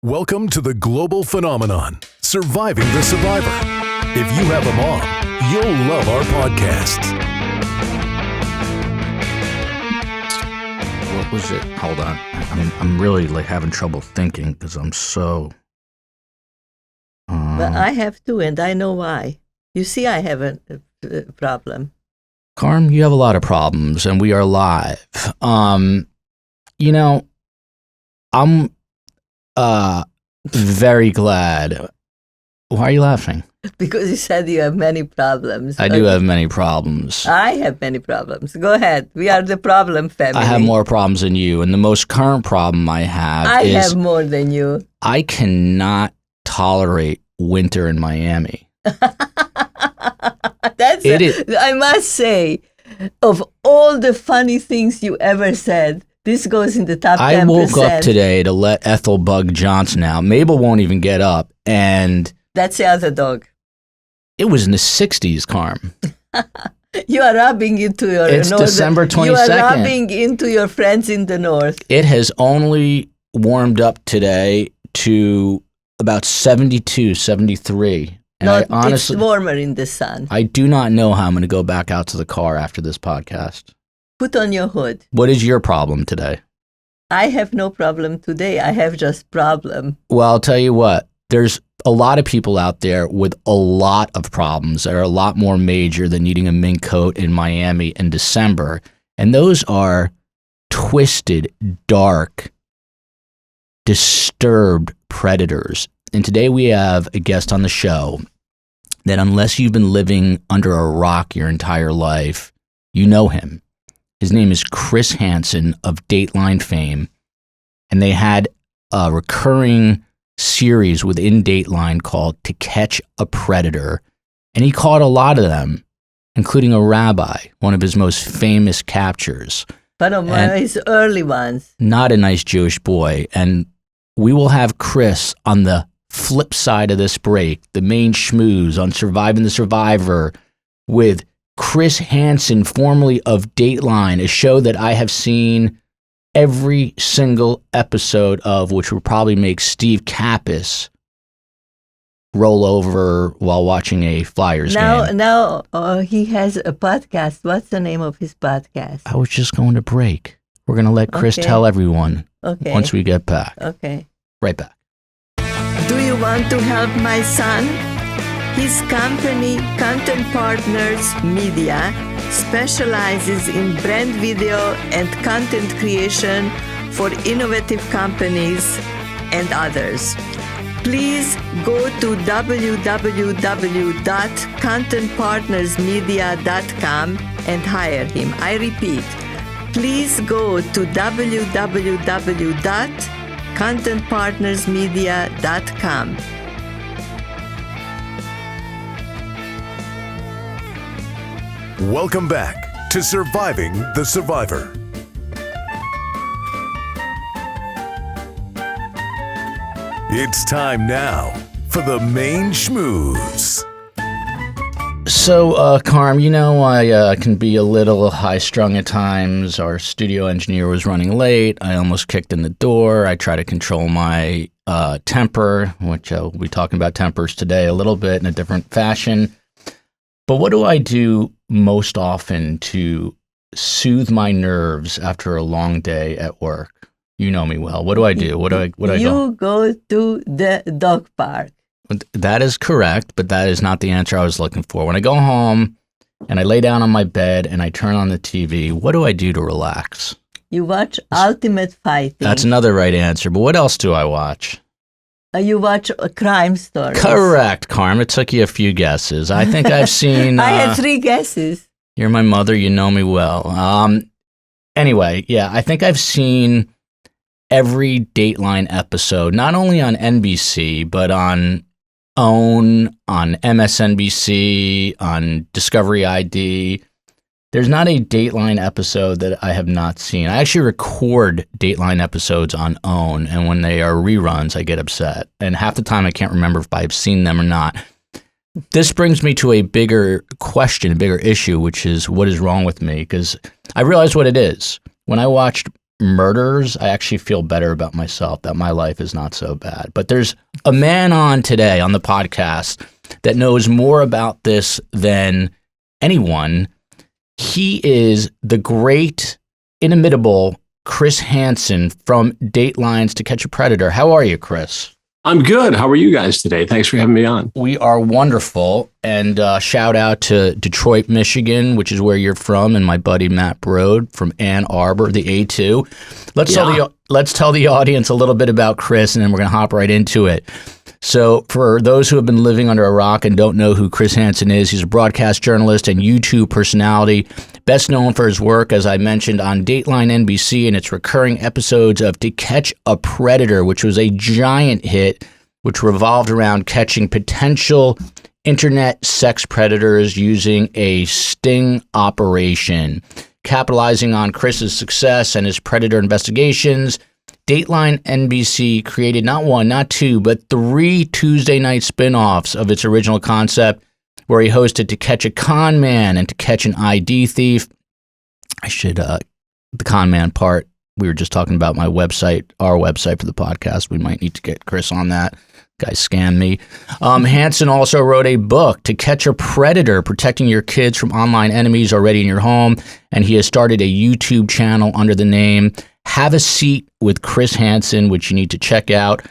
Welcome to the global phenomenon, Surviving the Survivor. If you have a mom, you'll love our podcast. What was it? Hold on. I'm really having trouble thinking because I'm so... But I have too, and I know why. You see, I have a problem. Carm, you have a lot of problems, and we are live. I'm very glad. Why are you laughing? Because you said you have many problems. I do have many problems. I have many problems. Go ahead. We are the problem family. I have more problems than you, and the most current problem I have is... I have more than you. I cannot tolerate winter in Miami. I must say, of all the funny things you ever said, this goes in the top 10%. I woke up today to let Ethel bug Johnson out. Mabel won't even get up, and... That's the other dog. It was in the 60s, Carm. You are rubbing into your... It's December 22nd. You are rubbing into your friends in the north. It has only warmed up today to about 72, 73. And it's warmer in the sun. I do not know how I'm going to go back out to the car after this podcast. Put on your hood. What is your problem today? I have no problem today. I have just problem. Well, I'll tell you what. There's a lot of people out there with a lot of problems that are a lot more major than needing a mink coat in Miami in December. And those are twisted, dark, disturbed predators. And today we have a guest on the show that unless you've been living under a rock your entire life, you know him. His name is Chris Hansen of Dateline fame. And they had a recurring series within Dateline called To Catch a Predator. And he caught a lot of them, including a rabbi, one of his most famous captures. One of his early ones. Not a nice Jewish boy. And we will have Chris on the flip side of this break, the main schmooze on Surviving the Survivor with Chris Hansen, formerly of Dateline, a show that I have seen every single episode of, which would probably make Steve Kappas roll over while watching a Flyers game. Now he has a podcast. What's the name of his podcast? I was just going to break. We're going to let Chris tell everyone once we get back. Okay. Right back. Do you want to help my son? His company, Content Partners Media, specializes in brand video and content creation for innovative companies and others. Please go to www.contentpartnersmedia.com and hire him. I repeat, please go to www.contentpartnersmedia.com. Welcome back to Surviving the Survivor. It's time now for the main schmooze. So, Carm, I can be a little high-strung at times. Our studio engineer was running late. I almost kicked in the door. I try to control my temper, which we'll be talking about tempers today a little bit in a different fashion. But what do I do most often to soothe my nerves after a long day at work? You know me well. What do I do? You go to the dog park. That is correct, but that is not the answer I was looking for. When I go home and I lay down on my bed and I turn on the TV, what do I do to relax? You watch Ultimate Fighting. That's another right answer, but what else do I watch? You watch crime stories. Correct, Carm. It took you a few guesses. I think I've seen... I had 3 guesses. You're my mother. You know me well. Anyway, yeah, I think I've seen every Dateline episode, not only on NBC, but on OWN, on MSNBC, on Discovery ID. There's not a Dateline episode that I have not seen. I actually record Dateline episodes on OWN, and when they are reruns, I get upset. And half the time, I can't remember if I've seen them or not. This brings me to a bigger question, a bigger issue, which is what is wrong with me? Because I realized what it is. When I watched murders, I actually feel better about myself, that my life is not so bad. But there's a man on today on the podcast that knows more about this than anyone. He is the great, inimitable Chris Hansen from Datelines to Catch a Predator. How are you, Chris? I'm good. How are you guys today? Thanks for having me on. We are wonderful. And shout out to Detroit, Michigan, which is where you're from, and my buddy Matt Brode from Ann Arbor, the A2. Let's tell the audience a little bit about Chris, and then we're going to hop right into it. So for those who have been living under a rock and don't know who Chris Hansen is, he's a broadcast journalist and YouTube personality, best known for his work, as I mentioned, on Dateline NBC and its recurring episodes of To Catch a Predator, which was a giant hit, which revolved around catching potential internet sex predators using a sting operation. Capitalizing on Chris's success and his predator investigations, Dateline NBC created not one, not two, but 3 Tuesday night spinoffs of its original concept, where he hosted To Catch a Con Man and To Catch an ID Thief. The con man part, we were just talking about my website, our website for the podcast. We might need to get Chris on that. Guy scammed me. Hansen also wrote a book, To Catch a Predator, Protecting Your Kids from Online Enemies Already in Your Home. And he has started a YouTube channel under the name Have a Seat with Chris Hansen, which you need to check out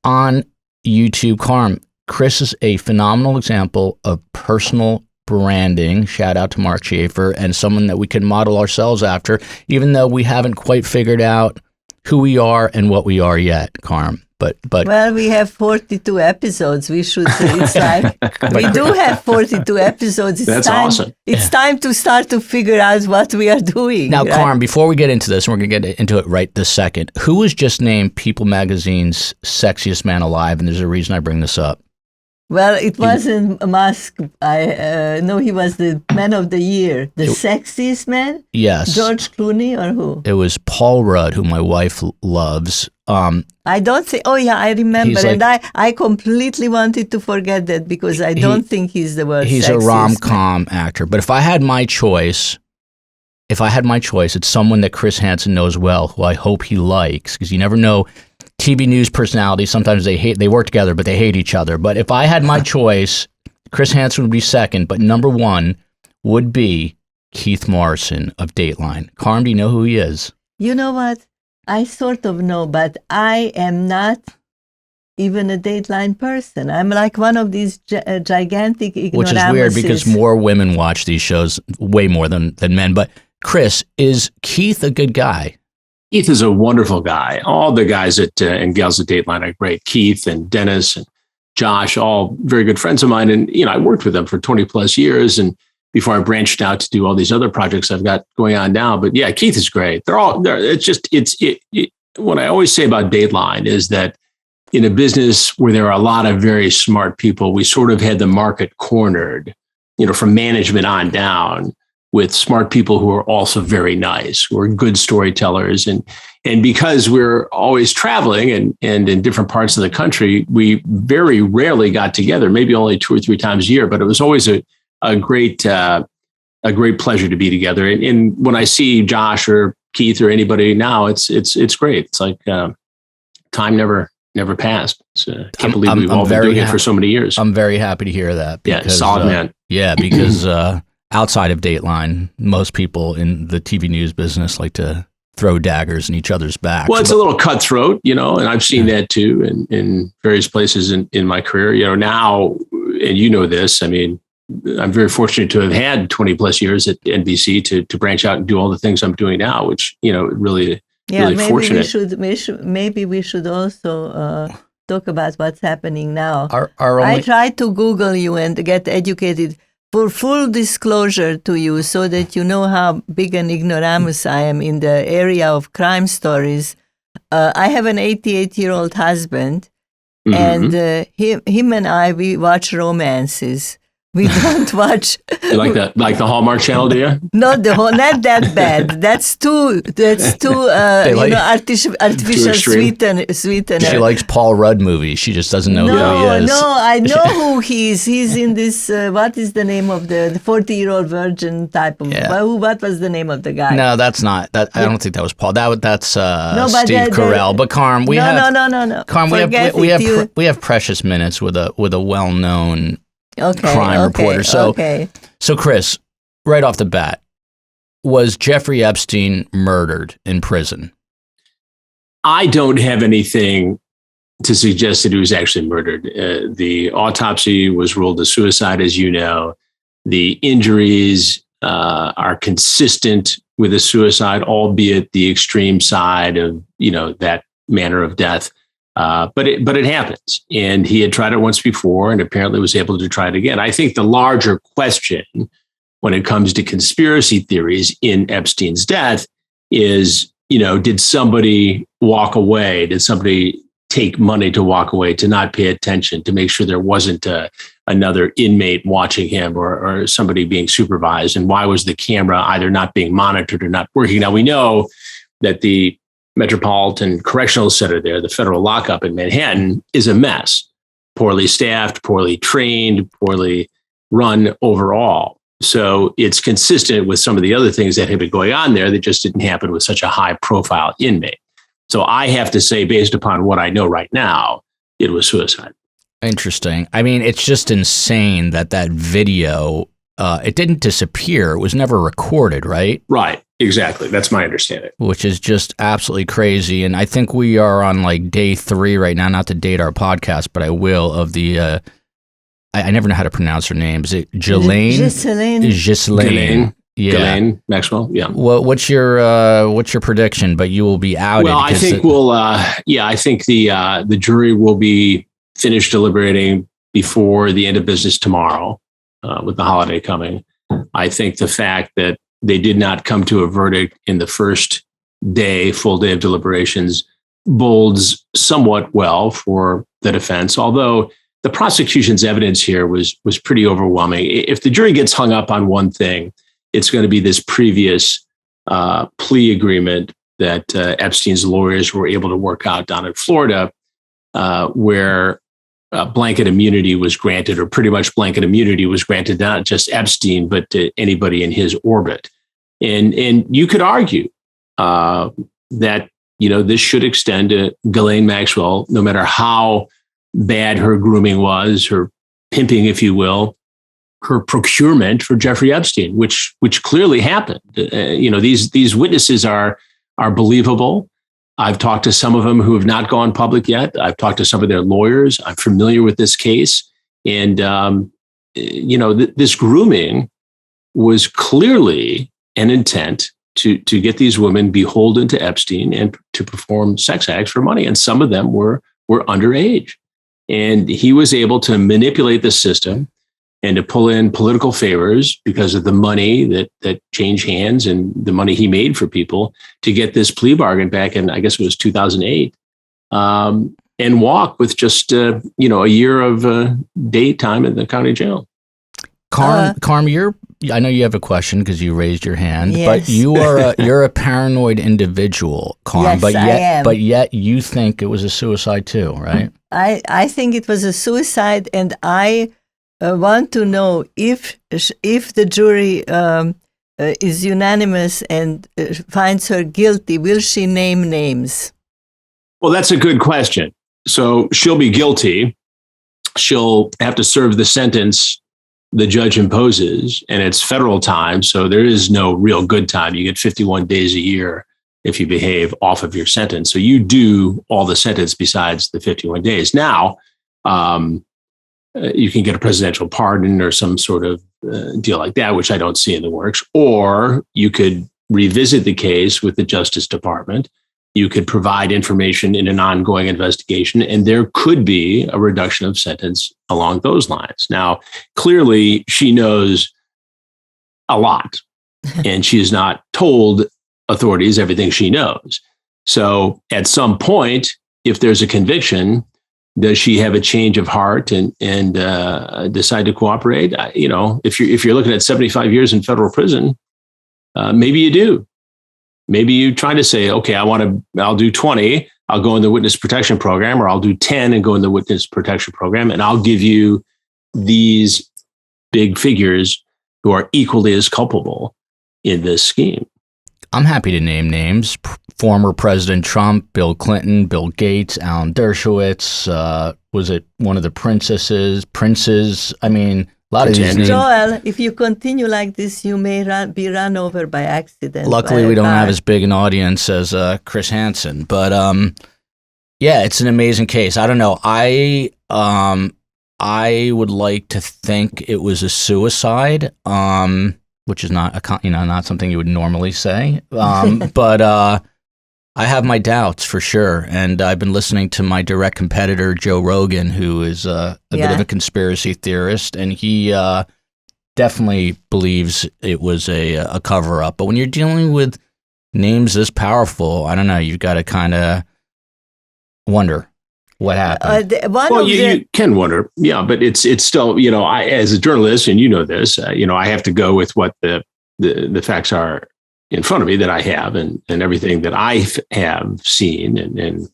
on YouTube. Chris is a phenomenal example of personal branding. Shout out to Mark Schaefer, and someone that we can model ourselves after, even though we haven't quite figured out who we are and what we are yet, Karm. But well, we have 42 episodes. We should. It's like we do have 42 episodes. That's awesome. It's time to start to figure out what we are doing. Now, right? Karm, before we get into this, and we're going to get into it right this second, who was just named People Magazine's Sexiest Man Alive? And there's a reason I bring this up. Well, it wasn't Musk. No, he was the Man of the Year, the sexiest man. Yes, George Clooney or who? It was Paul Rudd, who my wife loves. I don't think. Oh yeah, I remember, like, and I completely wanted to forget that because I don't think he's the worst. He's a rom-com actor. But if I had my choice, it's someone that Chris Hansen knows well, who I hope he likes, because you never know. TV news personalities, sometimes they work together, but they hate each other. But if I had my choice, Chris Hansen would be second, but number one would be Keith Morrison of Dateline. Karm, do you know who he is? You know what? I sort of know, but I am not even a Dateline person. I'm like one of these gigantic ignoramuses. Which is weird because more women watch these shows, way more than men. But Chris, is Keith a good guy? Keith is a wonderful guy. All the guys and gals at Dateline are great. Keith and Dennis and Josh, all very good friends of mine. And, I worked with them for 20 plus years. And before I branched out to do all these other projects I've got going on now. But yeah, Keith is great. What I always say about Dateline is that in a business where there are a lot of very smart people, we sort of had the market cornered, from management on down, with smart people who are also very nice, who are good storytellers. And because we're always traveling and in different parts of the country, we very rarely got together, maybe only 2 or 3 times a year, but it was always a great pleasure to be together. And when I see Josh or Keith or anybody now, it's great. It's like time never passed. I can't believe we've all been doing it for so many years. I'm very happy to hear that. Because, solid man. Yeah, because outside of Dateline, most people in the TV news business like to throw daggers in each other's backs. Well, it's a little cutthroat, and I've seen that too in various places in my career. Now, and this, I mean, I'm very fortunate to have had 20 plus years at NBC to branch out and do all the things I'm doing now, which, really fortunate. Maybe we should also talk about what's happening now. I tried to Google you and get educated. For full disclosure to you, so that you know how big an ignoramus I am in the area of crime stories, I have an 88-year-old husband, and him and I, we watch romances. We don't watch. You like the Hallmark Channel, do you? Not that bad. That's too artificial sweetener. She likes Paul Rudd movies. She just doesn't know who he is. No, I know who he is. He's in this, what is the name of the 40-year-old virgin type of, what was the name of the guy? No, that's not, that. I don't think that was Paul. That's Steve that, Carell. But Karm, we have... No. Karm, we have precious minutes with a well-known crime reporter. So Chris, right off the bat, was Jeffrey Epstein murdered in prison? I don't have anything to suggest that he was actually murdered. The autopsy was ruled a suicide, as you know. The injuries are consistent with a suicide, albeit the extreme side of that manner of death. But it happens, and he had tried it once before, and apparently was able to try it again. I think the larger question, when it comes to conspiracy theories in Epstein's death, is did somebody walk away? Did somebody take money to walk away, to not pay attention, to make sure there wasn't another inmate watching him or somebody being supervised? And why was the camera either not being monitored or not working? Now we know that the Metropolitan Correctional Center there, the federal lockup in Manhattan, is a mess. Poorly staffed, poorly trained, poorly run overall. So it's consistent with some of the other things that have been going on there that just didn't happen with such a high profile inmate. So I have to say, based upon what I know right now, it was suicide. Interesting. I mean, it's just insane that video, it didn't disappear. It was never recorded, right? Right. Exactly. That's my understanding. Which is just absolutely crazy. And I think we are on like day 3 right now, not to date our podcast, but I will, of the, I never know how to pronounce her name. Is it Ghislaine? Ghislaine. Yeah. Ghislaine Maxwell. Yeah. What's your prediction? But you will be outed. Well, I think I think the jury will be finished deliberating before the end of business tomorrow, with the holiday coming. I think the fact that they did not come to a verdict in the first full day of deliberations, bodes somewhat well for the defense, although the prosecution's evidence here was pretty overwhelming. If the jury gets hung up on one thing, it's going to be this previous plea agreement that Epstein's lawyers were able to work out down in Florida, where blanket immunity was granted, or pretty much blanket immunity was granted, not just Epstein, but to anybody in his orbit. And you could argue that, this should extend to Ghislaine Maxwell, no matter how bad her grooming was, her pimping, if you will, her procurement for Jeffrey Epstein, which clearly happened. These witnesses are believable. I've talked to some of them who have not gone public yet. I've talked to some of their lawyers. I'm familiar with this case. And, this grooming was clearly an intent to get these women beholden to Epstein and to perform sex acts for money. And some of them were underage. And he was able to manipulate the system and to pull in political favors because of the money that changed hands and the money he made for people to get this plea bargain back in, I guess it was 2008, and walk with just, a year of daytime in the county jail. Karm, I know you have a question because you raised your hand, yes. But you're a paranoid individual, Karm. Yes, but yet you think it was a suicide too, right? I think it was a suicide, and I want to know if the jury is unanimous and finds her guilty, will she name names? Well, that's a good question. So she'll be guilty. She'll have to serve the sentence the judge imposes, and it's federal time. So there is no real good time. You get 51 days a year if you behave off of your sentence. So you do all the sentence besides the 51 days. Now, you can get a presidential pardon or some sort of deal like that, which I don't see in the works. Or you could revisit the case with the Justice Department. You could provide information in an ongoing investigation, and there could be a reduction of sentence along those lines. Now, clearly, she knows a lot, and she has not told authorities everything she knows. So at some point, if there's a conviction, Does she have a change of heart and decide to cooperate? If you're looking at 75 years in federal prison, maybe you do. Maybe you try to say, okay, I'll do 20. I'll go in the witness protection program, or I'll do 10 and go in the witness protection program, and I'll give you these big figures who are equally as culpable in this scheme. I'm happy to name names. Former President Trump, Bill Clinton, Bill Gates, Alan Dershowitz, was it one of the princes? I mean, a lot of these names. Joel, if you continue like this, you may be run over by accident. Luckily, we don't have as big an audience as Chris Hansen. But yeah, it's an amazing case. I don't know. I would like to think it was a suicide. Which is not something you would normally say. But I have my doubts for sure. And I've been listening to my direct competitor, Joe Rogan, who is a bit of a conspiracy theorist. And he definitely believes it was a cover up. But when you're dealing with names this powerful, I don't know, you've got to kind of wonder what happened. You can wonder, yeah, but it's still, I, as a journalist, and this, I have to go with what the facts are in front of me that I have, and everything that I have seen, and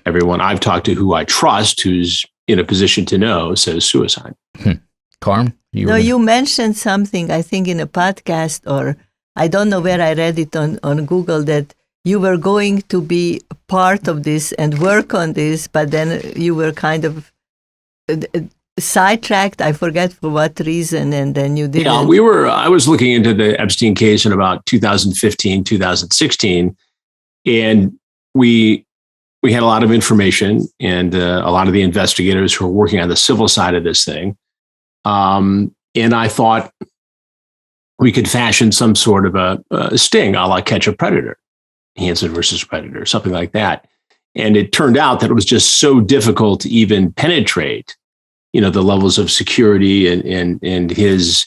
everyone I've talked to who I trust, who's in a position to know, says suicide. Karm? You mentioned something, I think, in a podcast, or I don't know where I read it on Google, that you were going to be part of this and work on this, but then you were kind of sidetracked. I forget for what reason, and then you didn't. Yeah, I was looking into the Epstein case in about 2015, 2016, and we had a lot of information, and a lot of the investigators who were working on the civil side of this thing. And I thought we could fashion some sort of a sting, a la Catch a Predator. Hansen versus Predator, something like that. And it turned out that it was just so difficult to even penetrate, the levels of security and his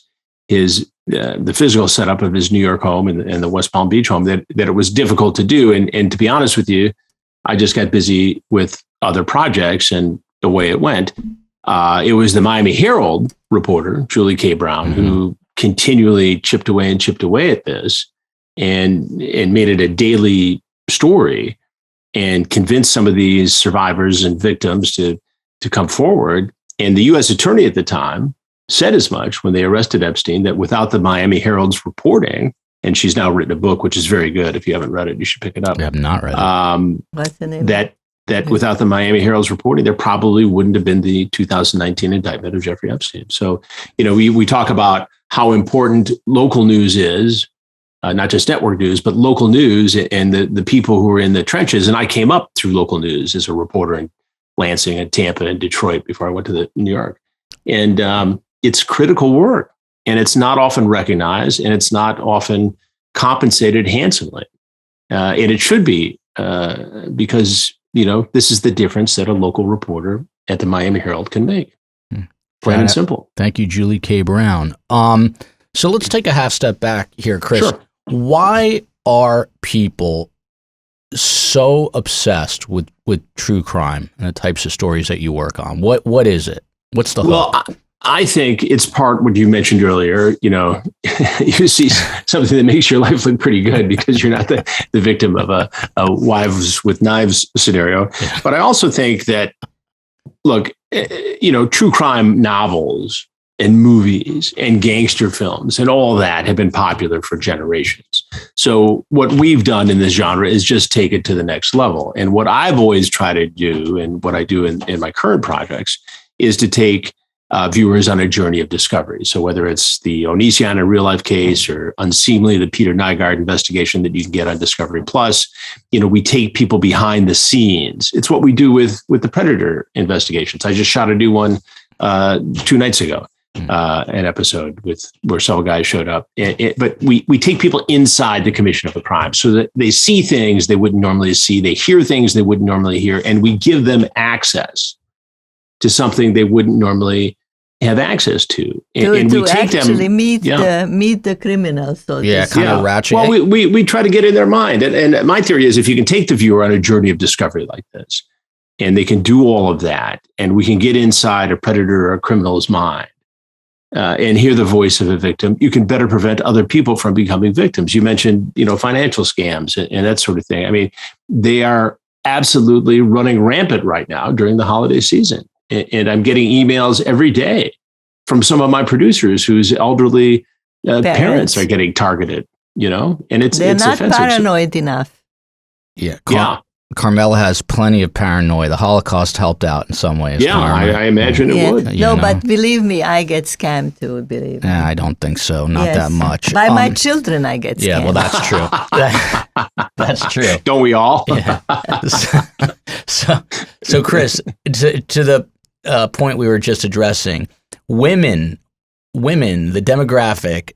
the physical setup of his New York home and the West Palm Beach home, that it was difficult to do. And to be honest with you, I just got busy with other projects, and the way it went, it was the Miami Herald reporter, Julie K. Brown, who continually chipped away at this, and made it a daily story, and convinced some of these survivors and victims to come forward. And the U.S. attorney at the time said as much when they arrested Epstein, that without the Miami Herald's reporting, and she's now written a book, which is very good. If you haven't read it, you should pick it up. I have not read it. What's the name? That without the Miami Herald's reporting, there probably wouldn't have been the 2019 indictment of Jeffrey Epstein. So, we talk about how important local news is, not just network news, but local news, and the people who are in the trenches. And I came up through local news as a reporter in Lansing and Tampa and Detroit before I went to New York. And it's critical work, and it's not often recognized, and it's not often compensated handsomely. And it should be, because, this is the difference that a local reporter at the Miami Herald can make. Plain and simple. Thank you, Julie K. Brown. So let's take a half step back here, Chris. Sure. Why are people so obsessed with true crime and the types of stories that you work on? What is it? What's the hook? Well, I think it's part what you mentioned earlier. You see something that makes your life look pretty good because you're not the victim of a wives with knives scenario. Yeah. But I also think that, look, true crime novels and movies and gangster films and all that have been popular for generations. So what we've done in this genre is just take it to the next level. And what I've always tried to do, and what I do in my current projects, is to take viewers on a journey of discovery. So whether it's the Onision and real life case, or Unseemly, the Peter Nygaard investigation that you can get on Discovery Plus, we take people behind the scenes. It's what we do with the Predator investigations. I just shot a new one 2 nights ago, an episode where several guys showed up. But we take people inside the commission of a crime so that they see things they wouldn't normally see. They hear things they wouldn't normally hear. And we give them access to something they wouldn't normally have access to. And we take them meet the criminals. So kind of ratchet. Well, we try to get in their mind. And my theory is, if you can take the viewer on a journey of discovery like this, and they can do all of that, and we can get inside a predator or a criminal's mind and hear the voice of a victim, you can better prevent other people from becoming victims. You mentioned, financial scams and that sort of thing. I mean, they are absolutely running rampant right now during the holiday season. And I'm getting emails every day from some of my producers whose elderly parents are getting targeted, and they're not offensive. Paranoid enough. Yeah. Karmela has plenty of paranoia. The Holocaust helped out in some ways. Yeah, I imagine it would. No, but believe me, I get scammed too, believe me. I don't think so. Not that much. By my children, I get scammed. Yeah, well, that's true. That's true. Don't we all? Yeah. So Chris, to the point we were just addressing, women, the demographic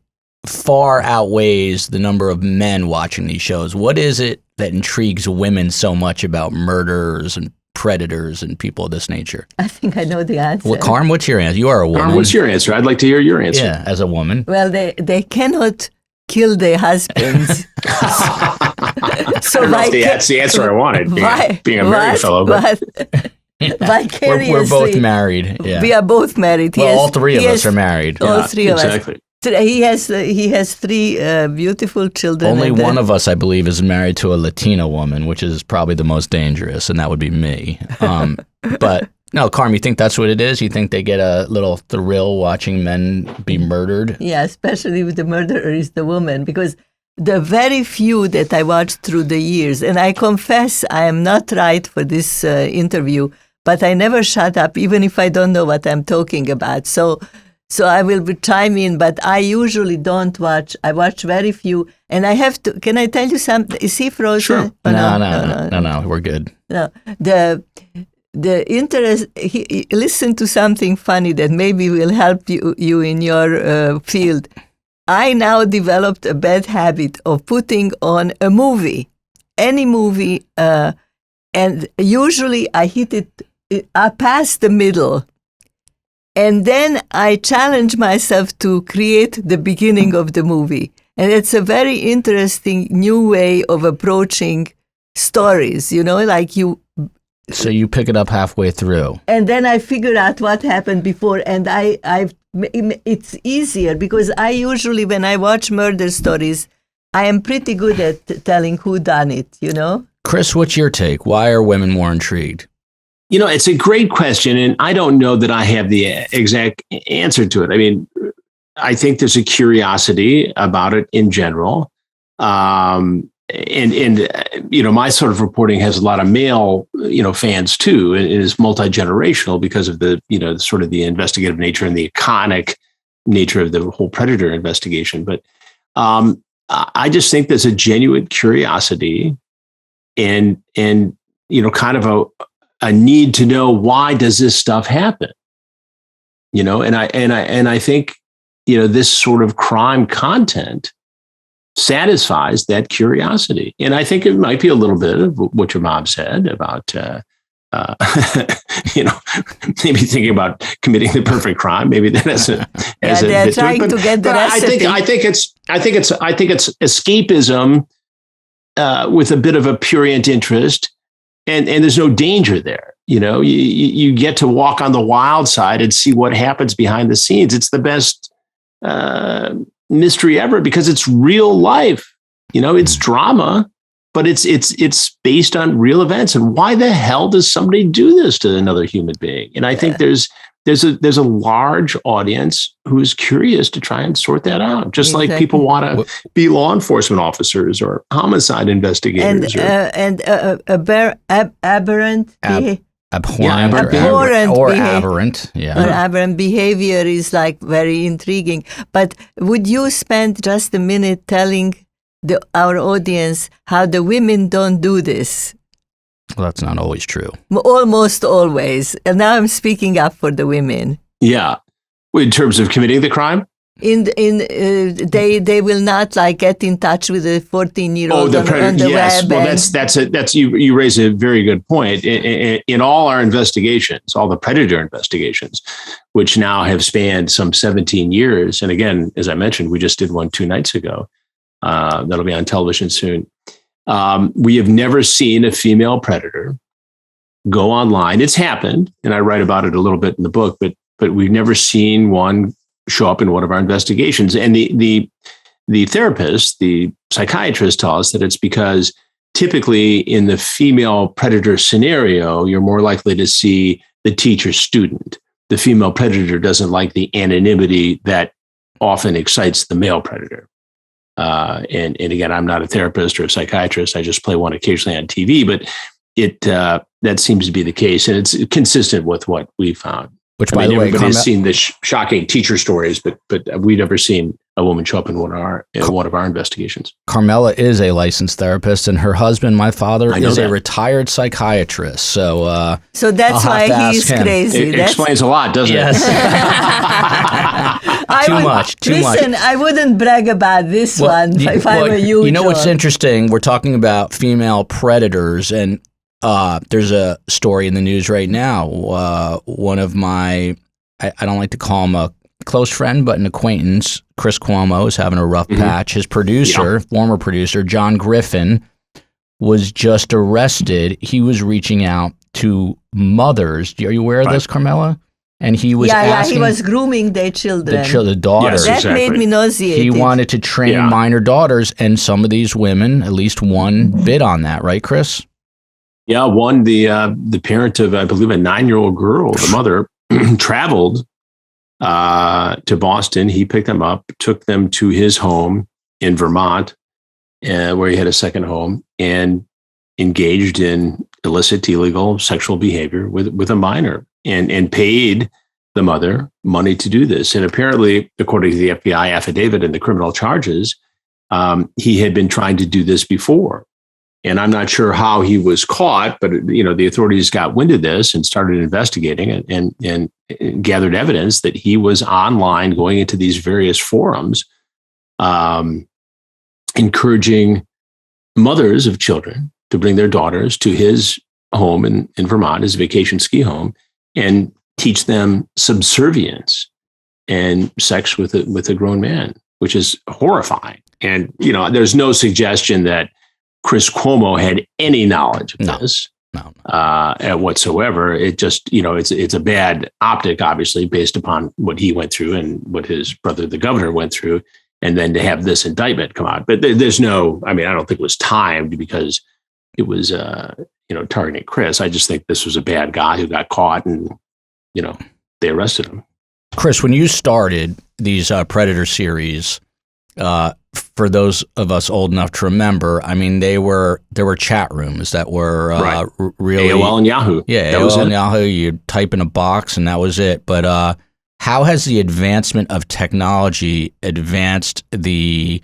far outweighs the number of men watching these shows. What is it that intrigues women so much about murderers and predators and people of this nature? I think I know the answer. Well, Karm, what's your answer? You are a woman. Karm, what's your answer? I'd like to hear your answer. Yeah, as a woman. Well, they cannot kill their husbands. So I don't know if that's the answer I wanted, being a married fellow. But vicariously, we're both married. Yeah. We are both married. Well, all three of us are married. All three of exactly. us. He has three beautiful children. Only one of us, I believe, is married to a Latina woman, which is probably the most dangerous, and that would be me. But no, Karm, you think that's what it is? You think they get a little thrill watching men be murdered? Yeah, especially if the murderer is the woman, because the very few that I watched through the years, and I confess I am not right for this interview, but I never shut up, even if I don't know what I'm talking about. So I will chime in, but I usually don't watch. I watch very few, and I have to. Can I tell you something? Is he frozen? Sure. Oh, No, we're good. No, the interest. He listen to something funny that maybe will help you in your field. I now developed a bad habit of putting on a movie, any movie, and usually I hit it past the middle. And then I challenge myself to create the beginning of the movie. And it's a very interesting new way of approaching stories, like you. So you pick it up halfway through. And then I figure out what happened before. And it's easier because I usually, when I watch murder stories, I am pretty good at telling who done it, Chris, what's your take? Why are women more intrigued? It's a great question, and I don't know that I have the exact answer to it. I mean, I think there's a curiosity about it in general. And my sort of reporting has a lot of male, fans too. It is multi-generational because of the, sort of the investigative nature and the iconic nature of the whole predator investigation. But I just think there's a genuine curiosity and kind of a need to know, why does this stuff happen? And I think, this sort of crime content satisfies that curiosity. And I think it might be a little bit of what your mom said about, maybe thinking about committing the perfect crime. Maybe that they're trying to get the recipe. I think it's escapism with a bit of a prurient interest. And there's no danger there. You get to walk on the wild side and see what happens behind the scenes. It's the best mystery ever because it's real life. It's drama, but it's based on real events. And why the hell does somebody do this to another human being? And I think there's a large audience who's curious to try and sort that out, just like people want to be law enforcement officers or homicide investigators. Aberrant. Yeah. Or aberrant behavior is like very intriguing. But would you spend just a minute telling our audience how the women don't do this? Well, that's not always true. Almost always. And now I'm speaking up for the women. Yeah. In terms of committing the crime? They will not get in touch with a 14-year-old on the yes. web. Well, that's you raise a very good point. In all our investigations, all the predator investigations, which now have spanned some 17 years. And again, as I mentioned, we just did one 2 nights ago. That'll be on television soon. We have never seen a female predator go online. It's happened, and I write about it a little bit in the book, but we've never seen one show up in one of our investigations. And the therapist, the psychiatrist, tell us that it's because typically in the female predator scenario, you're more likely to see the teacher-student. The female predator doesn't like the anonymity that often excites the male predator. And again, I'm not a therapist or a psychiatrist. I just play one occasionally on TV, but that seems to be the case, and it's consistent with what we found. Which, by the way, everybody's seen the shocking teacher stories, but we've never seen a woman show up in one of our investigations. Karmela is a licensed therapist, and her husband, my father, is a retired psychiatrist. So that's why he's crazy. It explains a lot, doesn't it? Too much. Listen, I wouldn't brag about this one if I were you. You know John. what's interesting? We're talking about female predators, and there's a story in the news right now. One of my, I don't like to call him a close friend, but an acquaintance, Chris Cuomo, is having a rough patch. His producer, former producer, John Griffin, was just arrested. He was reaching out to mothers. Are you aware of this, Karmela? And he was asking, he was grooming their children. The daughters. Yes, that made me nauseated. He wanted to train minor daughters, and some of these women, at least one, bid on that, right, Chris? Yeah, one, the parent of, I believe, a 9-year-old girl, the mother, traveled to Boston. He picked them up, took them to his home in Vermont, where he had a second home, and engaged in illicit, illegal sexual behavior with a minor, and paid the mother money to do this. And apparently, according to the FBI affidavit and the criminal charges, he had been trying to do this before. And I'm not sure how he was caught, but the authorities got wind of this and started investigating it, and gathered evidence that he was online going into these various forums, encouraging mothers of children to bring their daughters to his home in Vermont, his vacation ski home, and teach them subservience and sex with a grown man, which is horrifying. And there's no suggestion that Chris Cuomo had any knowledge of this whatsoever. It just, it's a bad optic, obviously, based upon what he went through and what his brother, the governor, went through, and then to have this indictment come out. But there's no, I don't think it was timed because it was, targeting Chris. I just think this was a bad guy who got caught, and, they arrested him. Chris, when you started these Predator series, for those of us old enough to remember, there were chat rooms that were really AOL and Yahoo. Yeah, AOL and Yahoo. You'd type in a box and that was it. But how has the advancement of technology advanced the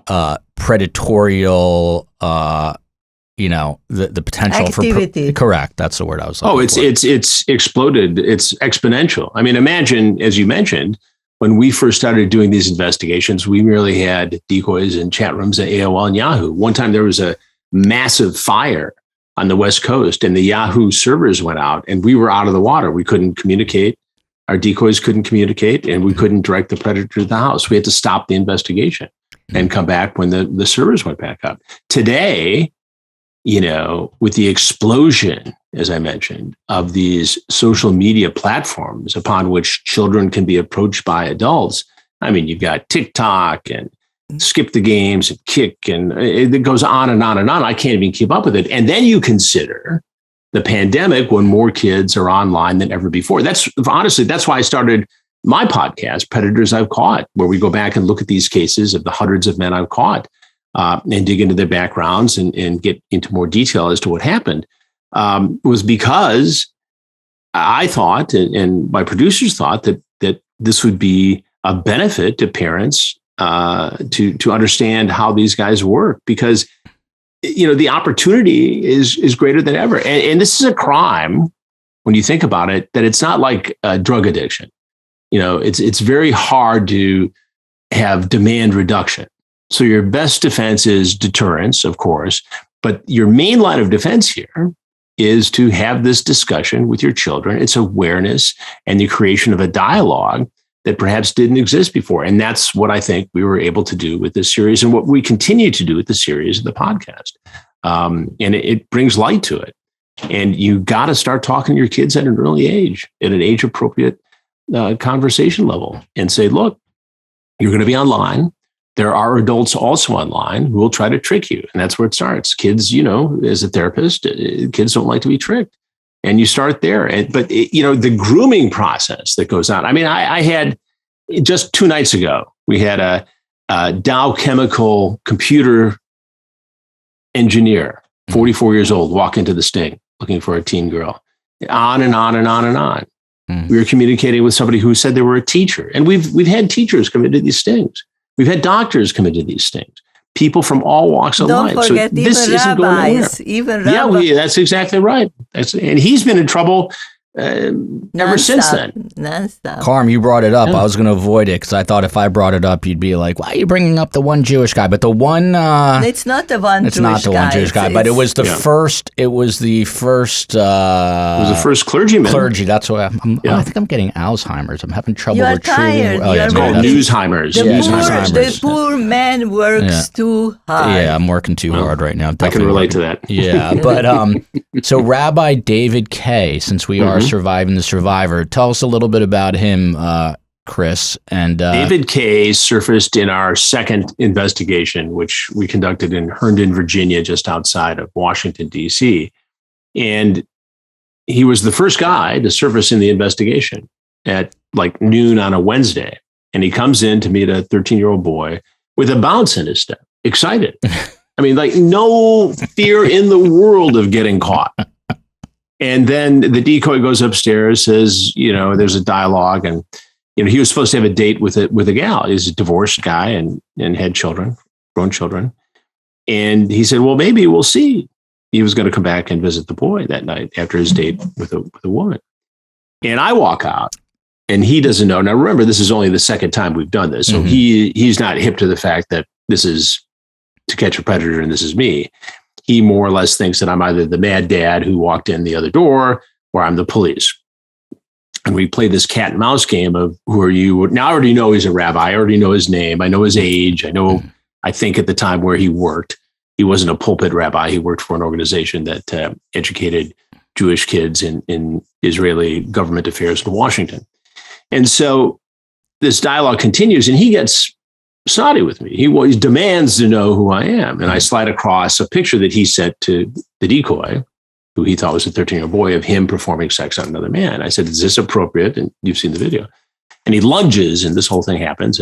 predatorial, the potential activity? Correct. That's the word I was looking for. It's exploded. It's exponential. Imagine, as you mentioned, when we first started doing these investigations, we merely had decoys and chat rooms at AOL and Yahoo. One time there was a massive fire on the West Coast and the Yahoo servers went out and we were out of the water. We couldn't communicate. Our decoys couldn't communicate, and we couldn't direct the predator to the house. We had to stop the investigation and come back when the servers went back up. Today, with the explosion, as I mentioned, of these social media platforms upon which children can be approached by adults. You've got TikTok and Skip the Games and Kick, and it goes on and on and on. I can't even keep up with it. And then you consider the pandemic, when more kids are online than ever before. That's why I started my podcast, Predators I've Caught, where we go back and look at these cases of the hundreds of men I've caught, and dig into their backgrounds and get into more detail as to what happened. Was because I thought, and my producers thought, that this would be a benefit to parents to understand how these guys work, because the opportunity is greater than ever, and this is a crime when you think about it, that it's not like a drug addiction. It's very hard to have demand reduction. So your best defense is deterrence, of course, but your main line of defense here is to have this discussion with your children. It's awareness and the creation of a dialogue that perhaps didn't exist before. And that's what I think we were able to do with this series, and what we continue to do with the series of the podcast. And it brings light to it. And you got to start talking to your kids at an early age, at an age appropriate conversation level, and say, look, you're going to be online. There are adults also online who will try to trick you. And that's where it starts. Kids, as a therapist, kids don't like to be tricked. And you start there. But the grooming process that goes on. I mean, I had just 2 nights ago, we had a Dow Chemical computer engineer, 44 years old, walk into the Sting looking for a teen girl. On and on and on and on. We were communicating with somebody who said they were a teacher. And we've had teachers come into these stings. We've had doctors come into these stings. People from all walks of life. Don't forget, so this isn't going anywhere. Even rabbis. Yeah, that's exactly right. And he's been in trouble ever since then. Non-stop. Carm, you brought it up. I was going to avoid it because I thought if I brought it up, you'd be like, why are you bringing up the one Jewish guy? But the one... it's not the one it's Jewish guy. It's not the one Jewish guy, but it was the first... It was the first... it was the first clergyman. Clergy, that's why I think I'm getting Alzheimer's. I'm having trouble you are retrieving... Tired. It's called Newsheimer's. The poor man works too hard. Yeah, I'm working too hard right now. I can relate to that. Yeah, but so Rabbi David Kaye, since we are surviving the survivor, tell us a little bit about him, Chris. And David Kaye surfaced in our second investigation, which we conducted in Herndon, Virginia, just outside of Washington, D.C. And he was the first guy to surface in the investigation at like noon on a Wednesday. And he comes in to meet a 13-year-old boy with a bounce in his step, excited. I mean, like no fear in the world of getting caught. And then the decoy goes upstairs, says, there's a dialogue. And, he was supposed to have a date with a gal. He's a divorced guy and had children, grown children. And he said, well, maybe we'll see. He was going to come back and visit the boy that night after his date with a woman. And I walk out and he doesn't know. Now, remember, this is only the second time we've done this. So he's not hip to the fact that this is To Catch a Predator and this is me. He more or less thinks that I'm either the mad dad who walked in the other door or I'm the police. And we play this cat and mouse game of who are you? Now I already know he's a rabbi. I already know his name. I know his age. I think at the time where he worked, he wasn't a pulpit rabbi. He worked for an organization that educated Jewish kids in Israeli government affairs in Washington. And so this dialogue continues and he gets snotty with me. He demands to know who I am. And I slide across a picture that he sent to the decoy, who he thought was a 13-year-old boy, of him performing sex on another man. I said, is this appropriate? And you've seen the video. And he lunges and this whole thing happens.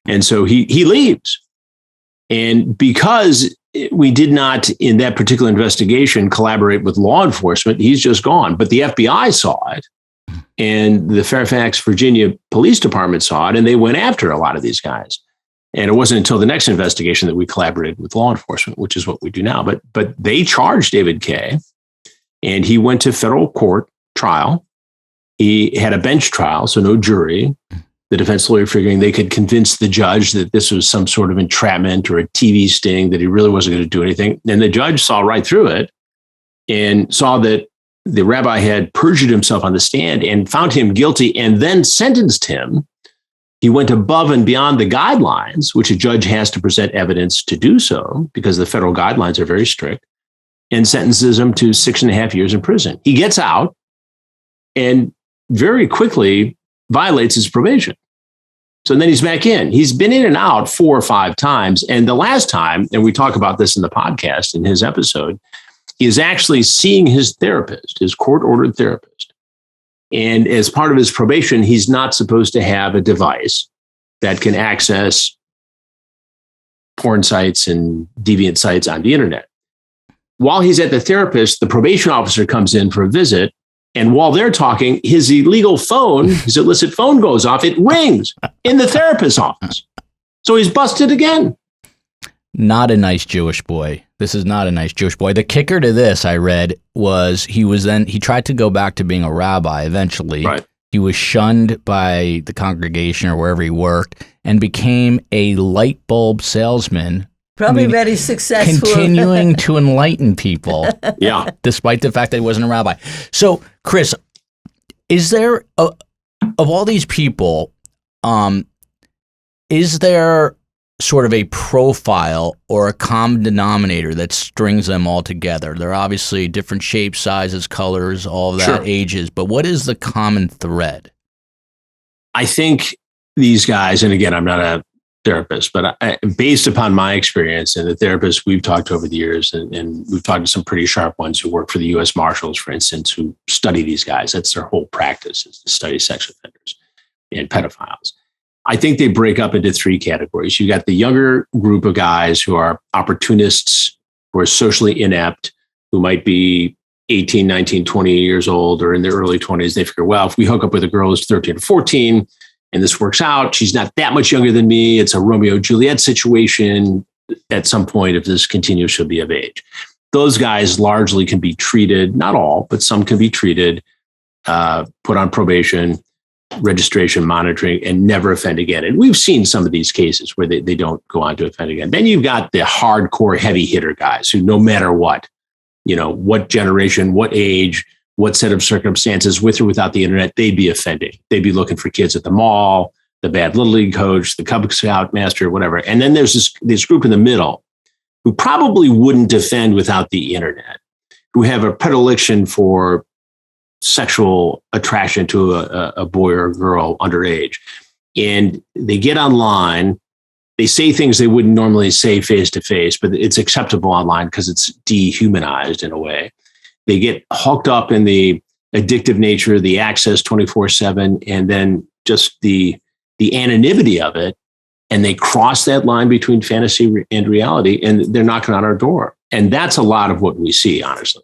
And so he leaves. And because we did not, in that particular investigation, collaborate with law enforcement, he's just gone. But the FBI saw it. And the Fairfax, Virginia Police Department saw it. And they went after a lot of these guys. And it wasn't until the next investigation that we collaborated with law enforcement, which is what we do now. But they charged David Kaye, and he went to federal court trial. He had a bench trial, so no jury. The defense lawyer figuring they could convince the judge that this was some sort of entrapment or a TV sting, that he really wasn't going to do anything. And the judge saw right through it and saw that the rabbi had perjured himself on the stand and found him guilty and then sentenced him. He went above and beyond the guidelines, which a judge has to present evidence to do so because the federal guidelines are very strict, and sentences him to 6.5 years in prison. He gets out and very quickly violates his probation. So then he's back in. He's been in and out 4 or 5 times. And the last time, and we talk about this in the podcast, in his episode, he is actually seeing his therapist, his court-ordered therapist. And as part of his probation, he's not supposed to have a device that can access porn sites and deviant sites on the internet. While he's at the therapist, the probation officer comes in for a visit. And while they're talking, his illegal phone, his illicit phone goes off. It rings in the therapist's office. So he's busted again. Not a nice Jewish boy. This is not a nice Jewish boy. The kicker to this, I read, was he tried to go back to being a rabbi eventually. Right. He was shunned by the congregation or wherever he worked and became a light bulb salesman. Probably very successful. Continuing to enlighten people. Yeah. Despite the fact that he wasn't a rabbi. So, Chris, is there, of all these people, is there sort of a profile or a common denominator that strings them all together? They're obviously different shapes, sizes, colors, all of that, Sure. ages, but what is the common thread? I think these guys, and again, I'm not a therapist, but based upon my experience and the therapists we've talked to over the years, and we've talked to some pretty sharp ones who work for the U.S. Marshals, for instance, who study these guys. That's their whole practice, is to study sex offenders and pedophiles. I think they break up into three categories. You got the younger group of guys who are opportunists, who are socially inept, who might be 18, 19, 20 years old or in their early 20s. They figure, well, if we hook up with a girl who's 13 or 14 and this works out, she's not that much younger than me. It's a Romeo and Juliet situation. At some point, if this continues, she'll be of age. Those guys largely can be treated, not all, but some can be treated, put on probation, registration, monitoring, and never offend again. And we've seen some of these cases where they don't go on to offend again. Then you've got the hardcore heavy hitter guys who, no matter what generation, what age, what set of circumstances, with or without the internet, they'd be offending. They'd be looking for kids at the mall, the bad Little League coach, the Cub Scout master, whatever. And then there's this group in the middle who probably wouldn't offend without the internet, who have a predilection for sexual attraction to a boy or a girl underage. And they get online, they say things they wouldn't normally say face to face, but it's acceptable online because it's dehumanized in a way. They get hooked up in the addictive nature, the access 24/7, and then just the anonymity of it. And they cross that line between fantasy and reality, and they're knocking on our door. And that's a lot of what we see, honestly.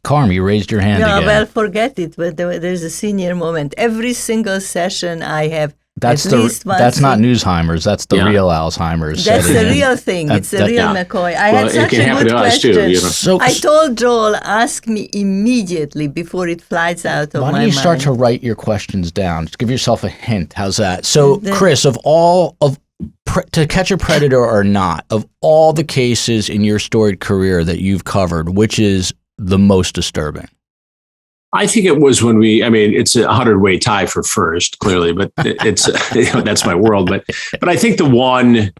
Carm, you raised your hand again. Well, forget it. But there's a senior moment. Every single session I have. That's not Alzheimer's. That's the real Alzheimer's. That's the real thing. It's the real McCoy. I had such a good question. So, I told Joel, ask me immediately before it flies out of my mind. Why don't you start to write your questions down? Just give yourself a hint. How's that? So, Chris, To Catch a Predator or not, of all the cases in your storied career that you've covered, which is the most disturbing? I think it was when it's a 100-way tie for first, clearly, but it's that's my world. But I think the one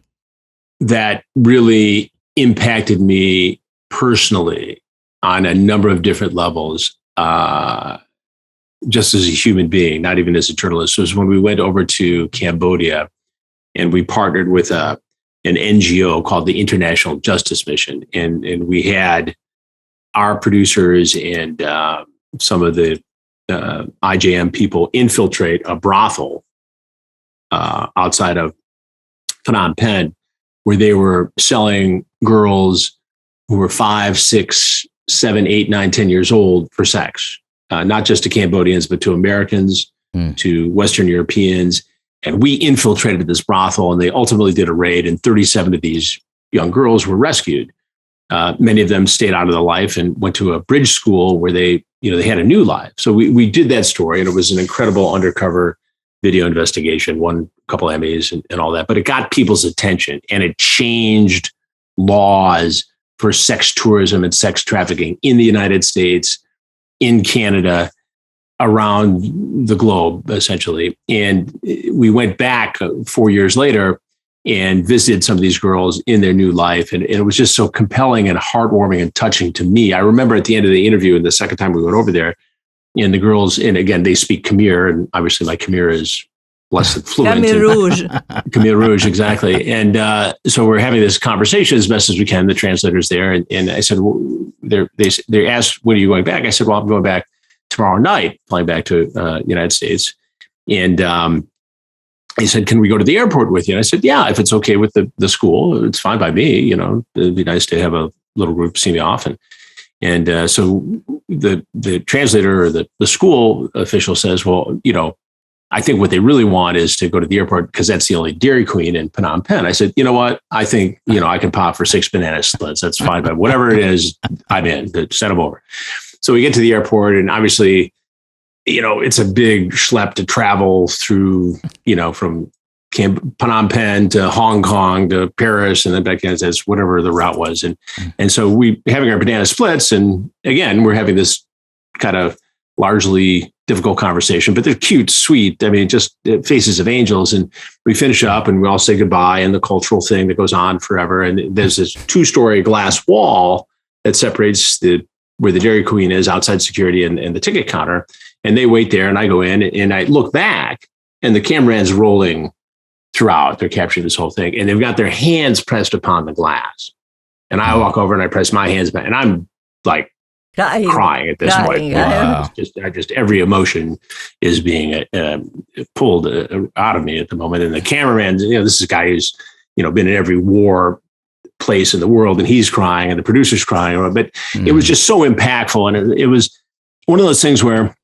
that really impacted me personally on a number of different levels, just as a human being, not even as a journalist, was when we went over to Cambodia and we partnered with an NGO called the International Justice Mission. And we had our producers and some of the IJM people infiltrate a brothel outside of Phnom Penh, where they were selling girls who were 5, 6, 7, 8, 9, 10 years old for sex, not just to Cambodians, but to Americans, to Western Europeans. And we infiltrated this brothel, and they ultimately did a raid, and 37 of these young girls were rescued. Many of them stayed out of the life and went to a bridge school where they had a new life. So we did that story, and it was an incredible undercover video investigation, won a couple Emmys and all that, but it got people's attention, and it changed laws for sex tourism and sex trafficking in the United States, in Canada, around the globe, essentially. And we went back 4 years later and visited some of these girls in their new life. And it was just so compelling and heartwarming and touching to me. I remember at the end of the interview, and the second time we went over there, and the girls, and again, they speak Khmer, and obviously my Khmer is less than fluent. Khmer Rouge. Khmer Rouge, exactly. And so we're having this conversation as best as we can, the translator's there. And I said, well, they asked, when are you going back? I said, well, I'm going back tomorrow night, flying back to United States. And he said, can we go to the airport with you? And I said, yeah, if it's okay with the school, it's fine by me. It'd be nice to have a little group see me off. And so the translator or the school official says, well, I think what they really want is to go to the airport because that's the only Dairy Queen in Phnom Penh. I said, you know what? I think, I can pop for 6 banana splits. That's fine. But whatever it is, I'm in. Send them over. So we get to the airport, and obviously, it's a big schlep to travel through, from Phnom Penh to Hong Kong to Paris and then back to whatever the route was. And so we having our banana splits. And again, we're having this kind of largely difficult conversation, but they're cute, sweet. I mean, just faces of angels. And we finish up and we all say goodbye, and the cultural thing that goes on forever. And there's this 2-story glass wall that separates where the Dairy Queen is outside security and the ticket counter. And they wait there, and I go in and I look back, and the cameraman's rolling throughout. They're capturing this whole thing, and they've got their hands pressed upon the glass. And I walk over and I press my hands back, and I'm like, crying at this point. Wow. Just every emotion is being pulled out of me at the moment. And the cameraman, this is a guy who's, been in every war place in the world, and he's crying, and the producer's crying. But it was just so impactful. And it was one of those things where,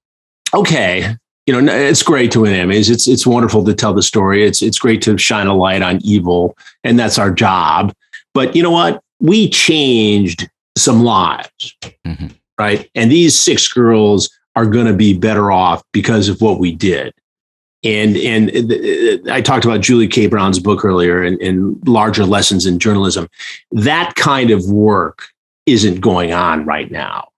okay, it's great to win Emmys. It's wonderful to tell the story. It's great to shine a light on evil, and that's our job. But you know what? We changed some lives. Mm-hmm. Right. And these 6 girls are going to be better off because of what we did. And I talked about Julie K. Brown's book earlier and larger lessons in journalism. That kind of work isn't going on right now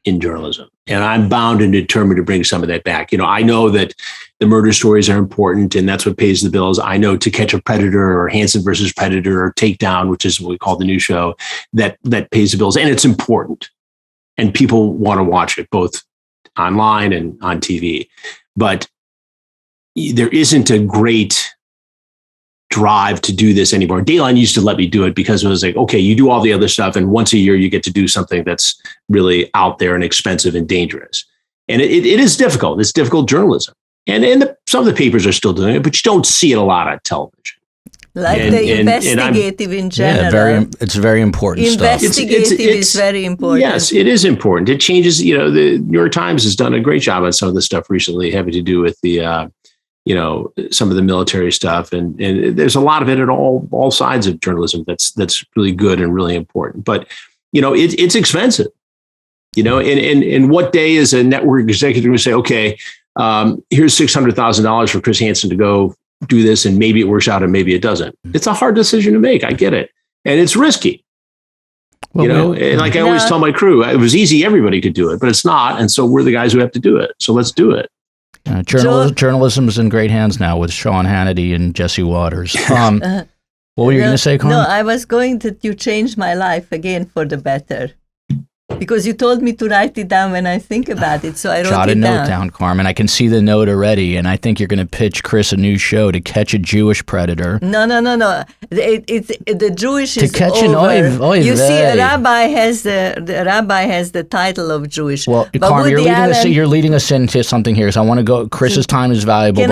in journalism. And I'm bound and determined to bring some of that back. I know that the murder stories are important, and that's what pays the bills. I know To Catch a Predator or Hansen versus Predator or Takedown, which is what we call the new show, that pays the bills. And it's important. And people want to watch it both online and on TV. But there isn't a great drive to do this anymore. Dateline used to let me do it because it was like, okay, you do all the other stuff, and once a year you get to do something that's really out there and expensive and dangerous. And it is difficult. It's difficult journalism. And some of the papers are still doing it, but you don't see it a lot on television. Like the investigative in general. It's very important stuff. Investigative is very important. Yes, it is important. It changes, the New York Times has done a great job on some of the stuff recently having to do with the, some of the military stuff. And there's a lot of it at all sides of journalism that's really good and really important. But, it's expensive, and what day is a network executive going to say, okay, here's $600,000 for Chris Hansen to go do this, and maybe it works out and maybe it doesn't. It's a hard decision to make. I get it. And it's risky. Well, and like I always tell my crew, it was easy. Everybody could do it, but it's not. And so we're the guys who have to do it. So let's do it. Journalism is in great hands now with Sean Hannity and Jesse Waters. What were you going to say, Carmen? No, I was going to, you changed my life again for the better. Because you told me to write it down when I think about it, so I wrote it down. Jot a note down, Carmen. I can see the note already, and I think you're going to pitch Chris a new show to catch a Jewish predator. No. The Jewish is to catch over. An you see, a rabbi has the title of Jewish. Well, Carmen, you're leading us into something here. So I want to go. Chris's time is valuable.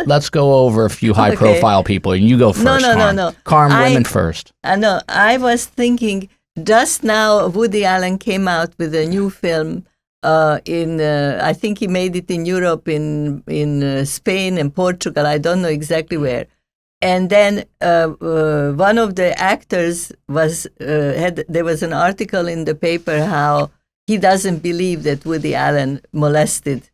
Let's go over a few high-profile people, and you go first. No. Carmen, women first. No, I was thinking just now Woody Allen came out with a new film I think he made it in Europe, in Spain and Portugal. I don't know exactly where. And then one of the actors there was an article in the paper how he doesn't believe that Woody Allen molested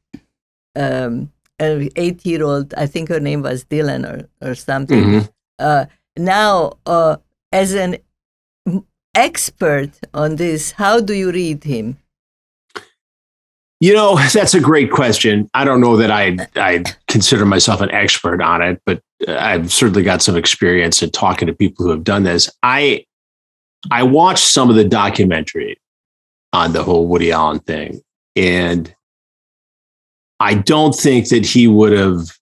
an 8-year-old. I think her name was Dylan or something. Mm-hmm. Now, as an expert on this, how do you read him? That's a great question. I don't know that I consider myself an expert on it, but I've certainly got some experience in talking to people who have done this. I watched some of the documentary on the whole Woody Allen thing, and I don't think that he would have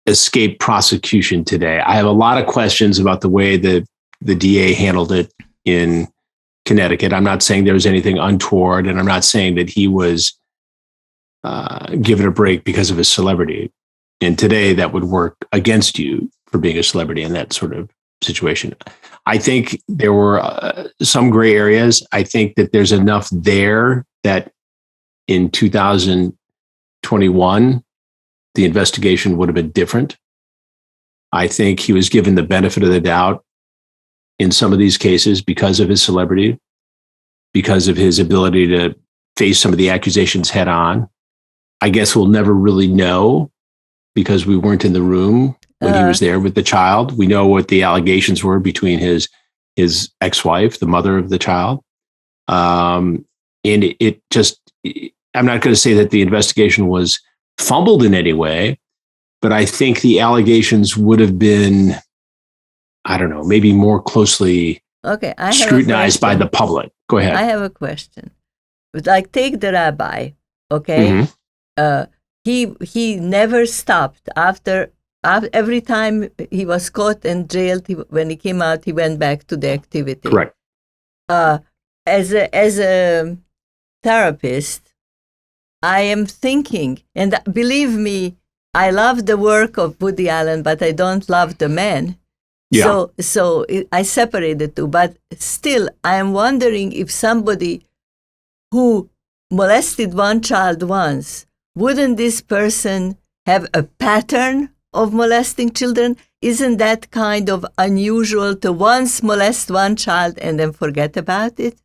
escaped prosecution today. I have a lot of questions about the way the DA handled it in Connecticut. I'm not saying there was anything untoward, and I'm not saying that he was given a break because of his celebrity. And today that would work against you for being a celebrity in that sort of situation. I think there were some gray areas. I think that there's enough there that in 2021, the investigation would have been different. I think he was given the benefit of the doubt in some of these cases because of his celebrity, because of his ability to face some of the accusations head on. I guess we'll never really know because we weren't in the room when he was there with the child. We know what the allegations were between his ex-wife, the mother of the child. And And it just, I'm not going to say that the investigation was fumbled in any way, but I think the allegations would have been, I don't know, maybe more closely scrutinized by the public. Go ahead. I have a question. Like, take the rabbi, okay? He never stopped. After every time he was caught and jailed, when he came out, he went back to the activity. Correct. As a therapist, I am thinking, and believe me, I love the work of Woody Allen, but I don't love the man. Yeah. So I separate the two. But still, I am wondering if somebody who molested one child once, wouldn't this person have a pattern of molesting children? Isn't that kind of unusual to once molest one child and then forget about it?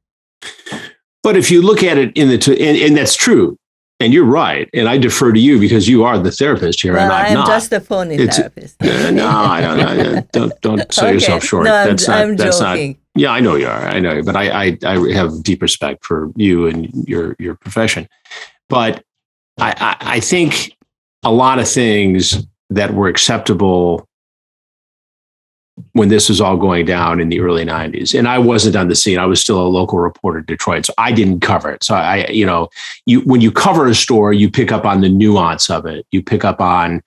But if you look at it and that's true, and you're right, and I defer to you because you are the therapist here, and I'm not. Just a phony therapist. No, I don't sell yourself short. No, that's I'm not. joking. Yeah, I know you are. I know, but I have deep respect for you and your profession. But I think a lot of things that were acceptable when this was all going down in the early 90s, and I wasn't on the scene. I was still a local reporter in Detroit, so I didn't cover it. So when you cover a story, you pick up on the nuance of it. You pick up on,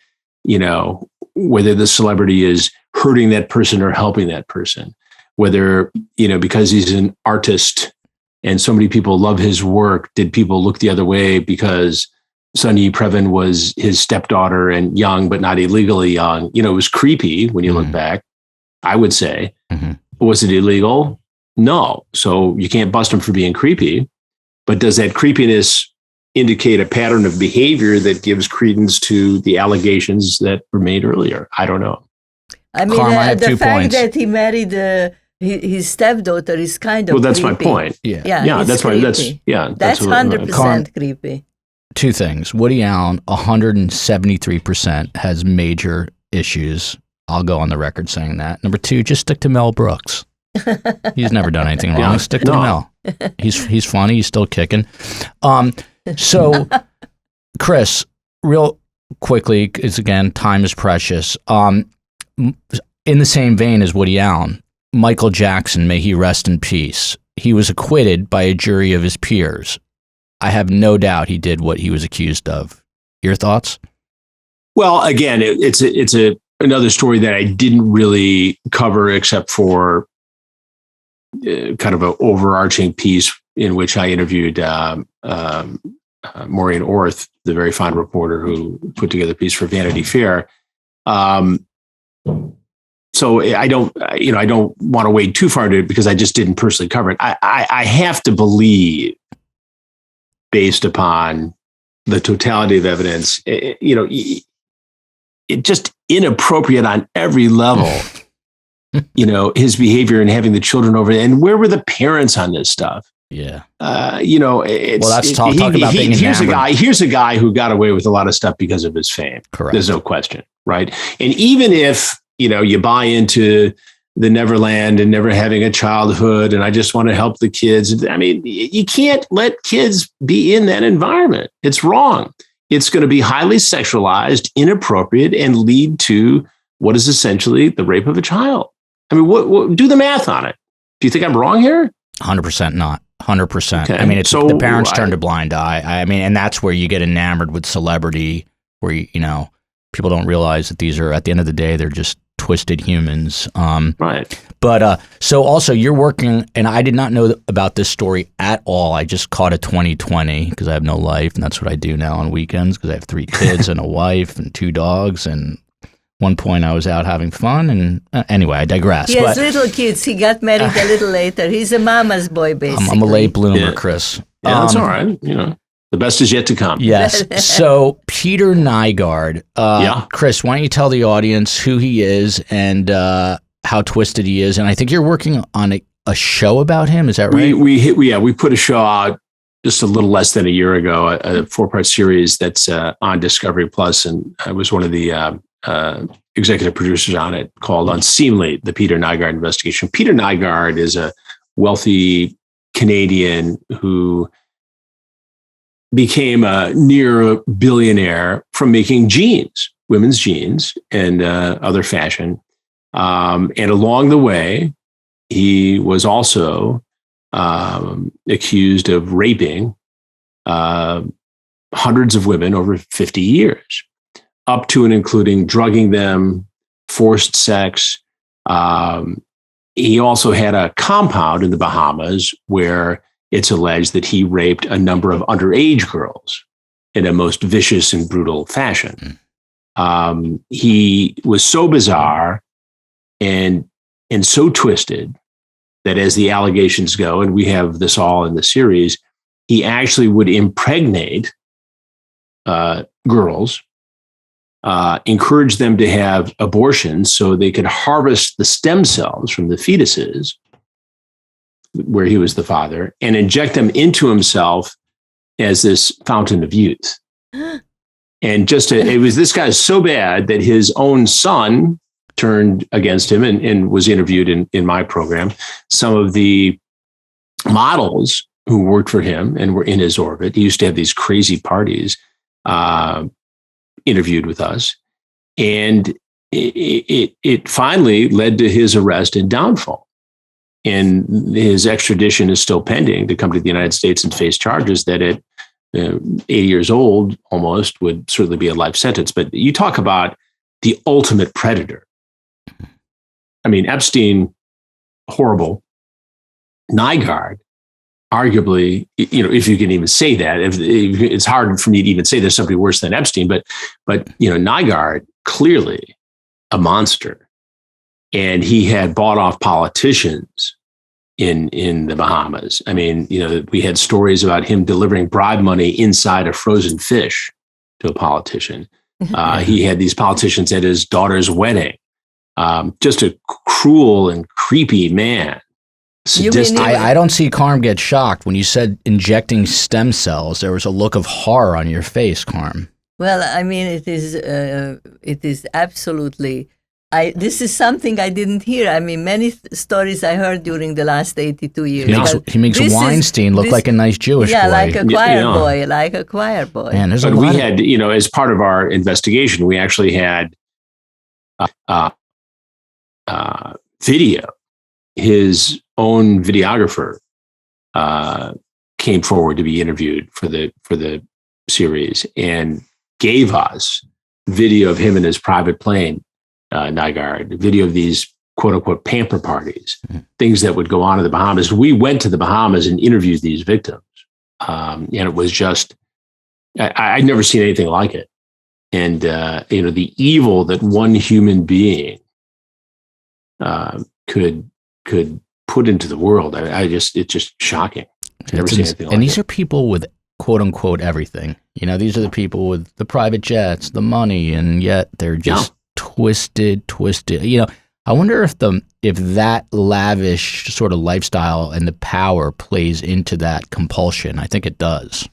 whether the celebrity is hurting that person or helping that person, whether, because he's an artist and so many people love his work, did people look the other way because Sonny Previn was his stepdaughter and young, but not illegally young? It was creepy when you look back. I would say, Was it illegal? No. So you can't bust him for being creepy. But does that creepiness indicate a pattern of behavior that gives credence to the allegations that were made earlier? I don't know. I mean, the fact that he married his stepdaughter is kind of that's creepy. My point. Yeah, that's creepy. That's 100% creepy. Two things. Woody Allen, 173% has major issues. I'll go on the record saying that. Number two, just stick to Mel Brooks. He's never done anything wrong. Yeah, stick to Mel. He's funny. He's still kicking. So, Chris, real quickly, because again, time is precious. In the same vein as Woody Allen, Micheal Jackson, may he rest in peace. He was acquitted by a jury of his peers. I have no doubt he did what he was accused of. Your thoughts? Well, again, it's another story that I didn't really cover except for kind of an overarching piece in which I interviewed Maureen Orth, the very fine reporter who put together a piece for Vanity Fair. So I don't want to wade too far into it because I just didn't personally cover it. I have to believe, based upon the totality of evidence, it just inappropriate on every level. His behavior and having the children over, and where were the parents on this stuff? Yeah. Let's talk about being enamored. Here's a guy who got away with a lot of stuff because of his fame. Correct. There's no question, right? And even if you buy into the Neverland and never having a childhood, and I just want to help the kids. I mean, you can't let kids be in that environment. It's wrong. It's going to be highly sexualized, inappropriate, and lead to what is essentially the rape of a child. I mean, what do the math on it? Do you think I'm wrong here? 100% not. 100%. Okay. I mean, the parents turned a blind eye. I mean, and that's where you get enamored with celebrity, where people don't realize that these are, at the end of the day, they're just twisted humans. Right. But so also you're working, and I did not know about this story at all. I just caught a 2020 because I have no life, and that's what I do now on weekends because I have 3 kids and a wife and 2 dogs. And one point I was out having fun, and anyway, I digress. He has little kids. He got married a little later. He's a mama's boy, basically. I'm a late bloomer, Chris. Yeah, that's all right. The best is yet to come. Yes. So Peter Nygaard. Chris, why don't you tell the audience who he is and how twisted he is? And I think you're working on a show about him. Is that right? We put a show out just a little less than a year ago, a 4-part series that's on Discovery Plus, and I was one of the executive producers on it, called Unseemly: The Peter Nygaard Investigation. Peter Nygaard is a wealthy Canadian who became a near billionaire from making jeans, women's jeans, and other fashion. And along the way, he was also accused of raping hundreds of women over 50 years, up to and including drugging them, forced sex. He also had a compound in the Bahamas where it's alleged that he raped a number of underage girls in a most vicious and brutal fashion. He was so bizarre and so twisted that, as the allegations go, and we have this all in the series, he actually would impregnate girls, encourage them to have abortions so they could harvest the stem cells from the fetuses, where he was the father, and inject them into himself as this fountain of youth. And it was this guy so bad that his own son turned against him and was interviewed in my program. Some of the models who worked for him and were in his orbit, he used to have these crazy parties, interviewed with us. And it finally led to his arrest and downfall. And his extradition is still pending to come to the United States and face charges that at 80 years old almost would certainly be a life sentence. But you talk about the ultimate predator. I mean, Epstein, horrible. Nygaard, arguably, if you can even say that, it's hard for me to even say there's somebody worse than Epstein, but Nygaard, clearly a monster. And he had bought off politicians in the Bahamas. I mean, we had stories about him delivering bribe money inside a frozen fish to a politician. He had these politicians at his daughter's wedding. Just a cruel and creepy man. Sadistic. I don't see Karm get shocked. When you said injecting stem cells, there was a look of horror on your face, Karm. Well, I mean, it is absolutely... this is something I didn't hear. I mean, many stories I heard during the last 82 years. He makes Weinstein look like a nice Jewish boy. Yeah, like a choir boy, Man, but we had, as part of our investigation, we actually had video. His own videographer came forward to be interviewed for the series and gave us video of him in his private plane. Nygaard, video of these quote unquote pamper parties, things that would go on in the Bahamas. We went to the Bahamas and interviewed these victims. And it was just, I'd never seen anything like it. And, the evil that one human being could put into the world. It's just shocking. I've never seen anything like it. And these are people with quote unquote everything. These are the people with the private jets, the money, and yet they're just twisted. I wonder if that lavish sort of lifestyle and the power plays into that compulsion. I think it does.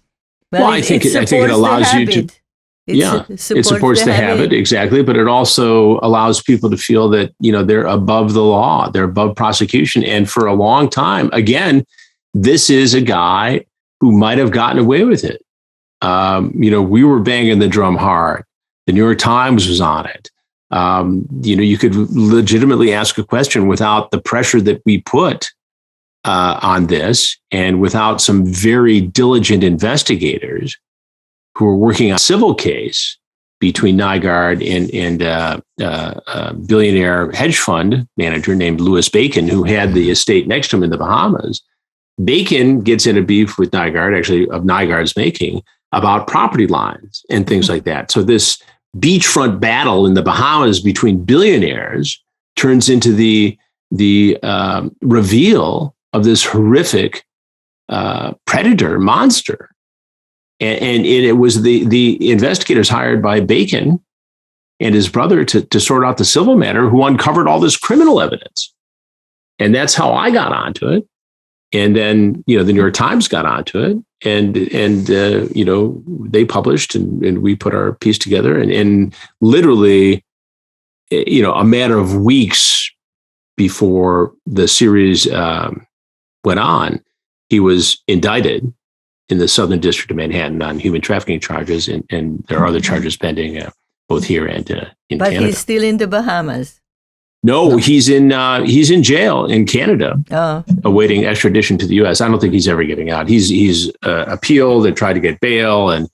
Well, I think it allows you to. It supports the habit, exactly, but it also allows people to feel that they're above the law, they're above prosecution, and for a long time, again, this is a guy who might have gotten away with it. We were banging the drum hard. The New York Times was on it. You could legitimately ask a question without the pressure that we put on this, and without some very diligent investigators who were working on a civil case between Nygaard and a billionaire hedge fund manager named Louis Bacon, who had the estate next to him in the Bahamas. Bacon gets in a beef with Nygaard, actually of Nygaard's making, about property lines and things like that. So this beachfront battle in the Bahamas between billionaires turns into the reveal of this horrific predator monster. And it was the investigators hired by Bacon and his brother to sort out the civil matter who uncovered all this criminal evidence. And that's how I got onto it. And then, the New York Times got onto it, and they published and we put our piece together, and literally, a matter of weeks before the series went on, he was indicted in the Southern District of Manhattan on human trafficking charges, and there are other charges pending both here and in but Canada. He's still in the Bahamas. No, he's in jail in Canada, awaiting extradition to the U.S. I don't think he's ever getting out. He's appealed and tried to get bail and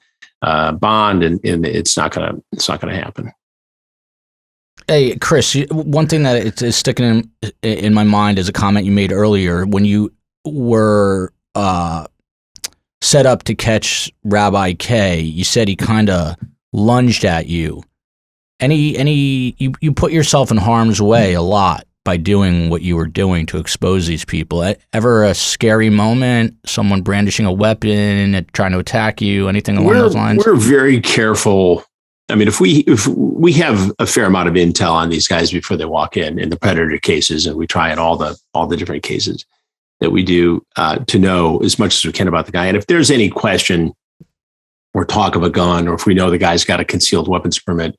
bond, and it's not gonna happen. Hey, Chris, one thing that is sticking in my mind is a comment you made earlier when you were set up to catch Rabi Kaye. You said he kind of lunged at you. You put yourself in harm's way a lot by doing what you were doing to expose these people. Ever a scary moment, someone brandishing a weapon and trying to attack you, anything along those lines? We're very careful. I mean, if we have a fair amount of intel on these guys before they walk in the predator cases, and we try in all the different cases that we do to know as much as we can about the guy. And if there's any question or talk of a gun, or if we know the guy's got a concealed weapons permit,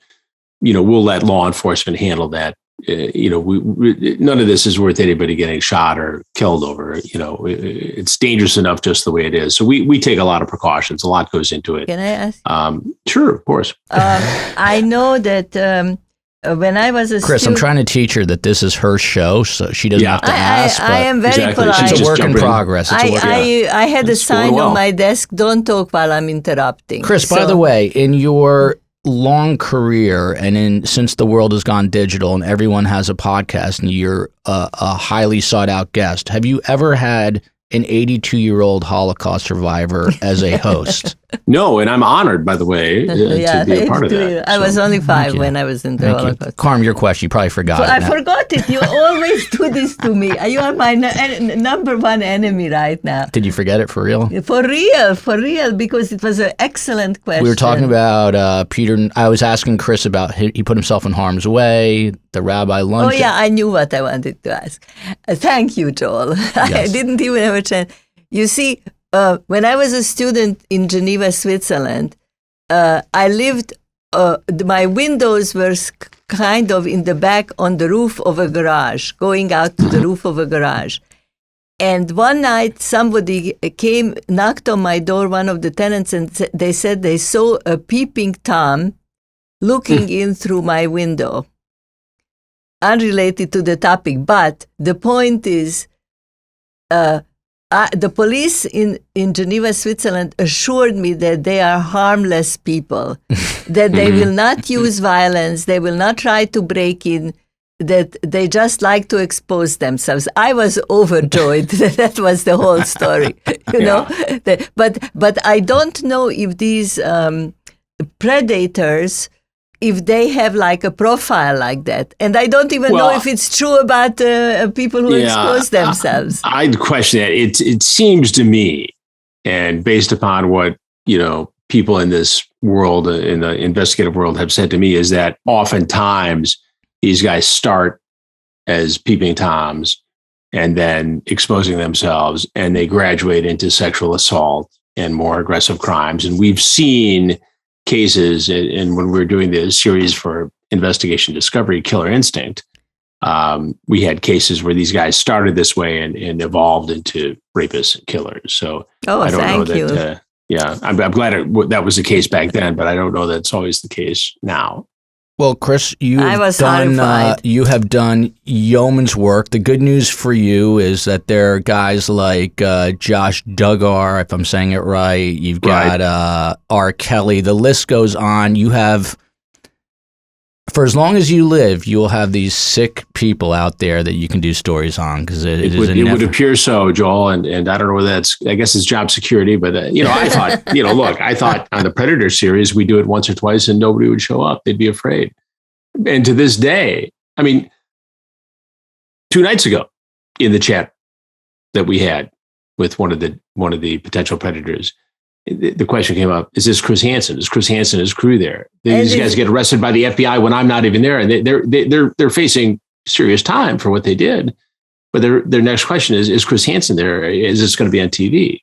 we'll let law enforcement handle that. None of this is worth anybody getting shot or killed over. It's dangerous enough just the way it is. So we take a lot of precautions. A lot goes into it. Can I ask? Sure, of course. I know that when I was a Chris, I'm trying to teach her that this is her show, so she doesn't have to ask. I am very polite. It's a work in progress. I had a sign on my desk, don't talk while I'm interrupting. Chris, by the way, in your long career and since the world has gone digital and everyone has a podcast and you're a highly sought out guest, have you ever had an 82-year-old Holocaust survivor as a host? No, and I'm honored, by the way, to be a part of that. I was only 5 when I was in the Holocaust. Carm, your question, you probably forgot it. I forgot it. You always do this to me. You are my number one enemy right now. Did you forget it for real? For real, because it was an excellent question. We were talking about Peter. I was asking Chris about he put himself in harm's way, the rabbi lunch. Oh, yeah, I knew what I wanted to ask. Thank you, Joel. Yes. I didn't even have a chance. You see, when I was a student in Geneva, Switzerland, I lived, my windows were kind of in the back on the roof of a garage, going out to the roof of a garage. And one night somebody came, knocked on my door, one of the tenants, and they said they saw a peeping Tom looking in through my window. Unrelated to the topic, but the point is, the police in Geneva, Switzerland assured me that they are harmless people, that they will not use violence, they will not try to break in, that they just like to expose themselves. I was overjoyed that was the whole story, you know. But I don't know if these predators, if they have like a profile like that. And I don't even know if it's true about people who expose themselves. I'd question that. It seems to me, and based upon what, people in this world, in the investigative world have said to me, is that oftentimes these guys start as peeping Toms and then exposing themselves, and they graduate into sexual assault and more aggressive crimes. And we've seen cases, and when we were doing the series for Investigation Discovery, Killer Instinct, we had cases where these guys started this way and evolved into rapists and killers. So I don't know that. I'm glad that was the case back then, but I don't know that it's always the case now. Well, Chris, you have done yeoman's work. The good news for you is that there are guys like Josh Duggar, if I'm saying it right. You've got R. Kelly. The list goes on. You have, for as long as you live, you will have these sick people out there that you can do stories on, because it would appear so, Joel. And I don't know whether I guess it's job security, but I thought, I thought on the Predator series, we do it once or twice and nobody would show up. They'd be afraid. And to this day, 2 nights ago in the chat that we had with one of the potential predators, the question came up: is this Chris Hansen? Is Chris Hansen and his crew there? These guys get arrested by the FBI when I'm not even there, and they're facing serious time for what they did. But their next question is Chris Hansen there? Is this going to be on TV?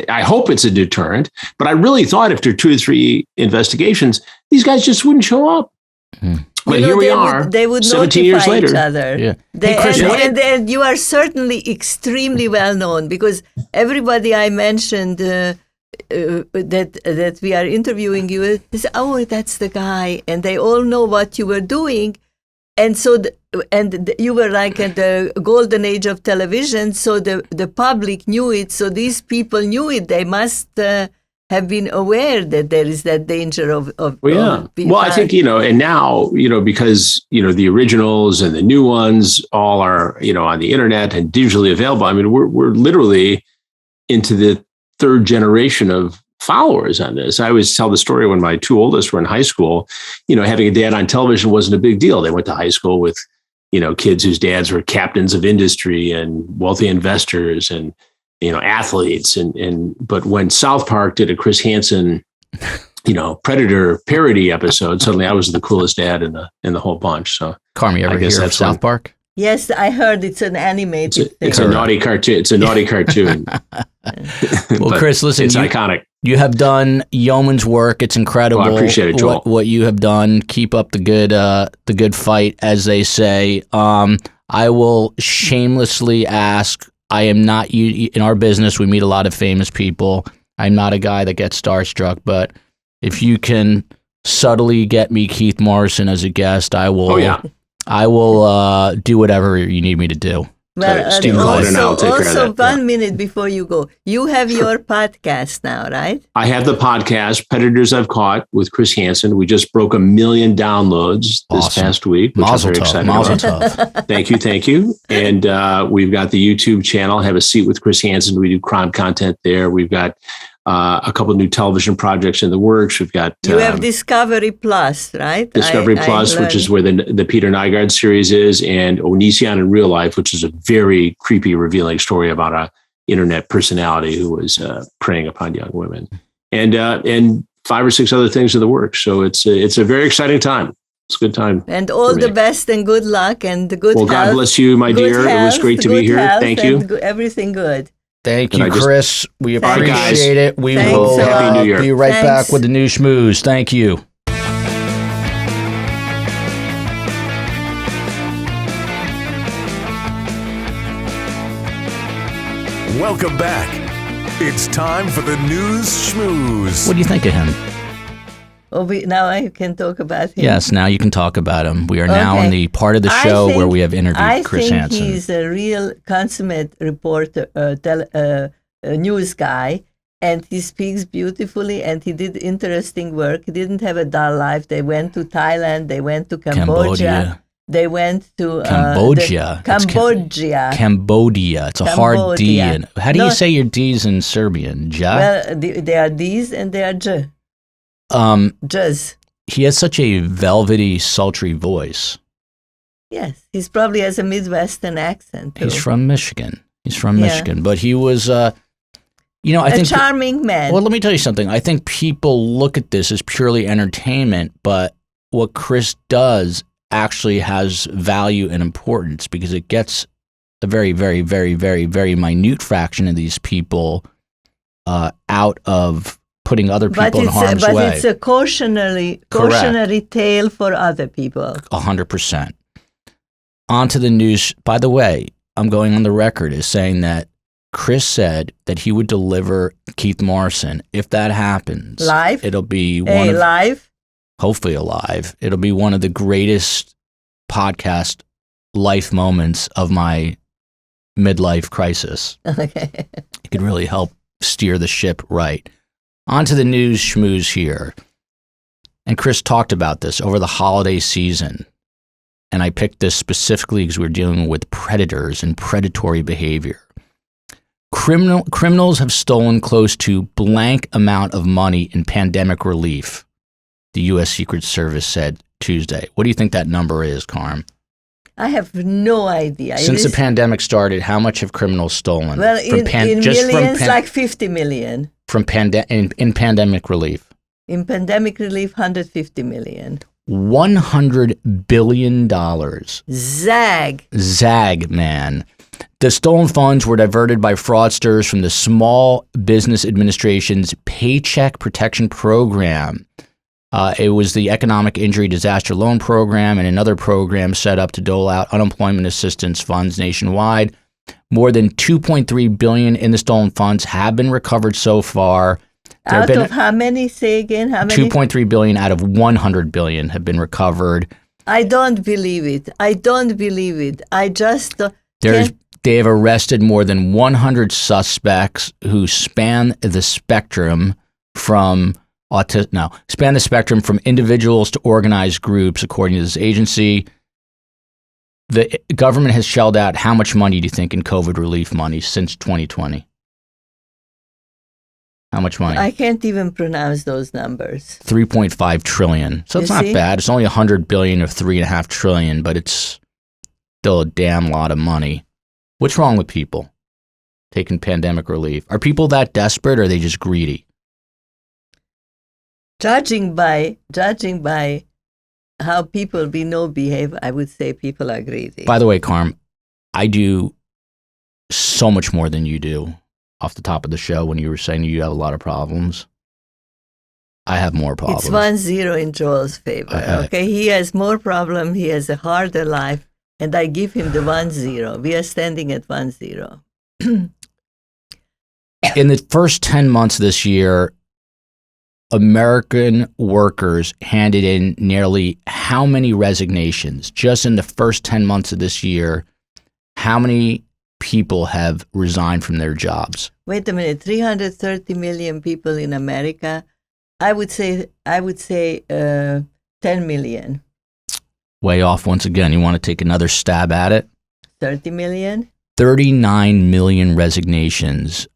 I hope it's a deterrent, but I really thought after 2 to 3 investigations, these guys just wouldn't show up. But here we are, they would 17 years notify later. each other. Yeah. They, Hey, Chris, and you are certainly extremely well known, because everybody I mentioned that we are interviewing you, they say, "Oh, that's the guy," and they all know what you were doing. And so, you were like at the golden age of television, so the public knew it. So these people knew it. They must have been aware that there is that danger of Well, yeah. Well, I think, and now, because, the originals and the new ones all are, on the internet and digitally available. I mean, we're literally into the third generation of followers on this. I always tell the story when my two oldest were in high school, having a dad on television wasn't a big deal. They went to high school with, kids whose dads were captains of industry and wealthy investors and, athletes. But when South Park did a Chris Hansen, Predator parody episode, suddenly I was the coolest dad in the whole bunch. So, Carm, you ever hear of South Park? Yes, I heard it's an animated. It's a naughty cartoon. It's a naughty cartoon. Well, Chris, listen, it's iconic. You have done yeoman's work. It's incredible. Well, I appreciate it, Joel. What you have done. Keep up the good fight, as they say. I will shamelessly ask. I am not in our business. We meet a lot of famous people. I'm not a guy that gets starstruck, but if you can subtly get me Keith Morrison as a guest, I will. Oh, yeah. I will do whatever you need me to do. Well, Steve Cohen and I'll take care of that. 1 minute before you go, you have your podcast now, right? I have the podcast, Predators I've Caught, with Chris Hansen. We just broke 1 million downloads this past week, which I'm very excited about. Thank you. And we've got the YouTube channel, Have a Seat with Chris Hansen. We do crime content there. We've got a couple of new television projects in the works. We've got you have Discovery Plus, right? Discovery Plus, which is where the Peter Nygaard series is, and Onision in Real Life, which is a very creepy, revealing story about a internet personality who was preying upon young women, and 5 or 6 other things in the works. So it's a very exciting time. It's a good time. And all the best and good luck and the good. Well, health, God bless you, my dear. It was great to be here. Thank you. Everything good. Thank you, Chris. We appreciate it. We will Happy New Year. Be right back with the new Schmooze. Thank you. Welcome back. It's time for the news Schmooze. What do you think of him? Oh, now I can talk about him. Yes, now you can talk about him. We are now in the part of the show where we have interviewed Chris Hansen. I think he's a real consummate reporter, news guy, and he speaks beautifully, and he did interesting work. He didn't have a dull life. They went to Thailand. They went to Cambodia. They went to Cambodia. Cambodia. It's a hard D. And how do you say your D's in Serbian? Ja? Well, they are D's and they are J. Jazz. He has such a velvety, sultry voice. Yes, he's probably has a Midwestern accent too. He's from Michigan. Michigan, but he was, I think a charming man. Well, let me tell you something. I think people look at this as purely entertainment, but what Chris does actually has value and importance because it gets a very, very, very, very, very minute fraction of these people out of putting other people in harm's way. But it's a cautionary tale for other people. 100%. On to the news. By the way, I'm going on the record as saying that Chris said that he would deliver Keith Morrison. If that happens, live, it'll be hopefully alive. It'll be one of the greatest podcast life moments of my midlife crisis. Okay. It could really help steer the ship right. On to the news Schmooze here. And Chris talked about this over the holiday season. And I picked this specifically because we're dealing with predators and predatory behavior. Criminals have stolen close to blank amount of money in pandemic relief, the U.S. Secret Service said Tuesday. What do you think that number is, Carm? I have no idea. Since the pandemic started, how much have criminals stolen? Well, in millions, like 50 million. From in pandemic relief? In pandemic relief, 150 million. $100 billion. Zag, man. The stolen funds were diverted by fraudsters from the Small Business Administration's Paycheck Protection Program. It was the Economic Injury Disaster Loan Program and another program set up to dole out unemployment assistance funds nationwide. More than $2.3 billion in the stolen funds have been recovered so far. Out of how many? Say again, how many? $2.3 billion out of $100 billion have been recovered. I don't believe it. I don't believe it. I just They have arrested more than 100 suspects who span the spectrum from individuals to organized groups, according to this agency. The government has shelled out how much money do you think in COVID relief money since 2020? How much money? I can't even pronounce those numbers. 3.5 trillion. So it's not bad. It's only 100 billion of 3.5 trillion, but it's still a damn lot of money. What's wrong with people taking pandemic relief? Are people that desperate, or are they just greedy? Judging by how people we know behave, I would say people are greedy. By the way, Karm, I do so much more than you do. Off the top of the show, when you were saying you have a lot of problems, I have more problems. It's 1-0 in Joel's favor. Okay, he has more problems. He has a harder life, and I give him the 1-0. We are standing at 1-0. In the first 10 months of this year, American workers handed in nearly how many resignations? Just in the first 10 months of this year, how many people have resigned from their jobs? Wait a minute, 330 million people in America. I would say 10 million. Way off once again. You want to take another stab at it? 30 million? 39 million resignations.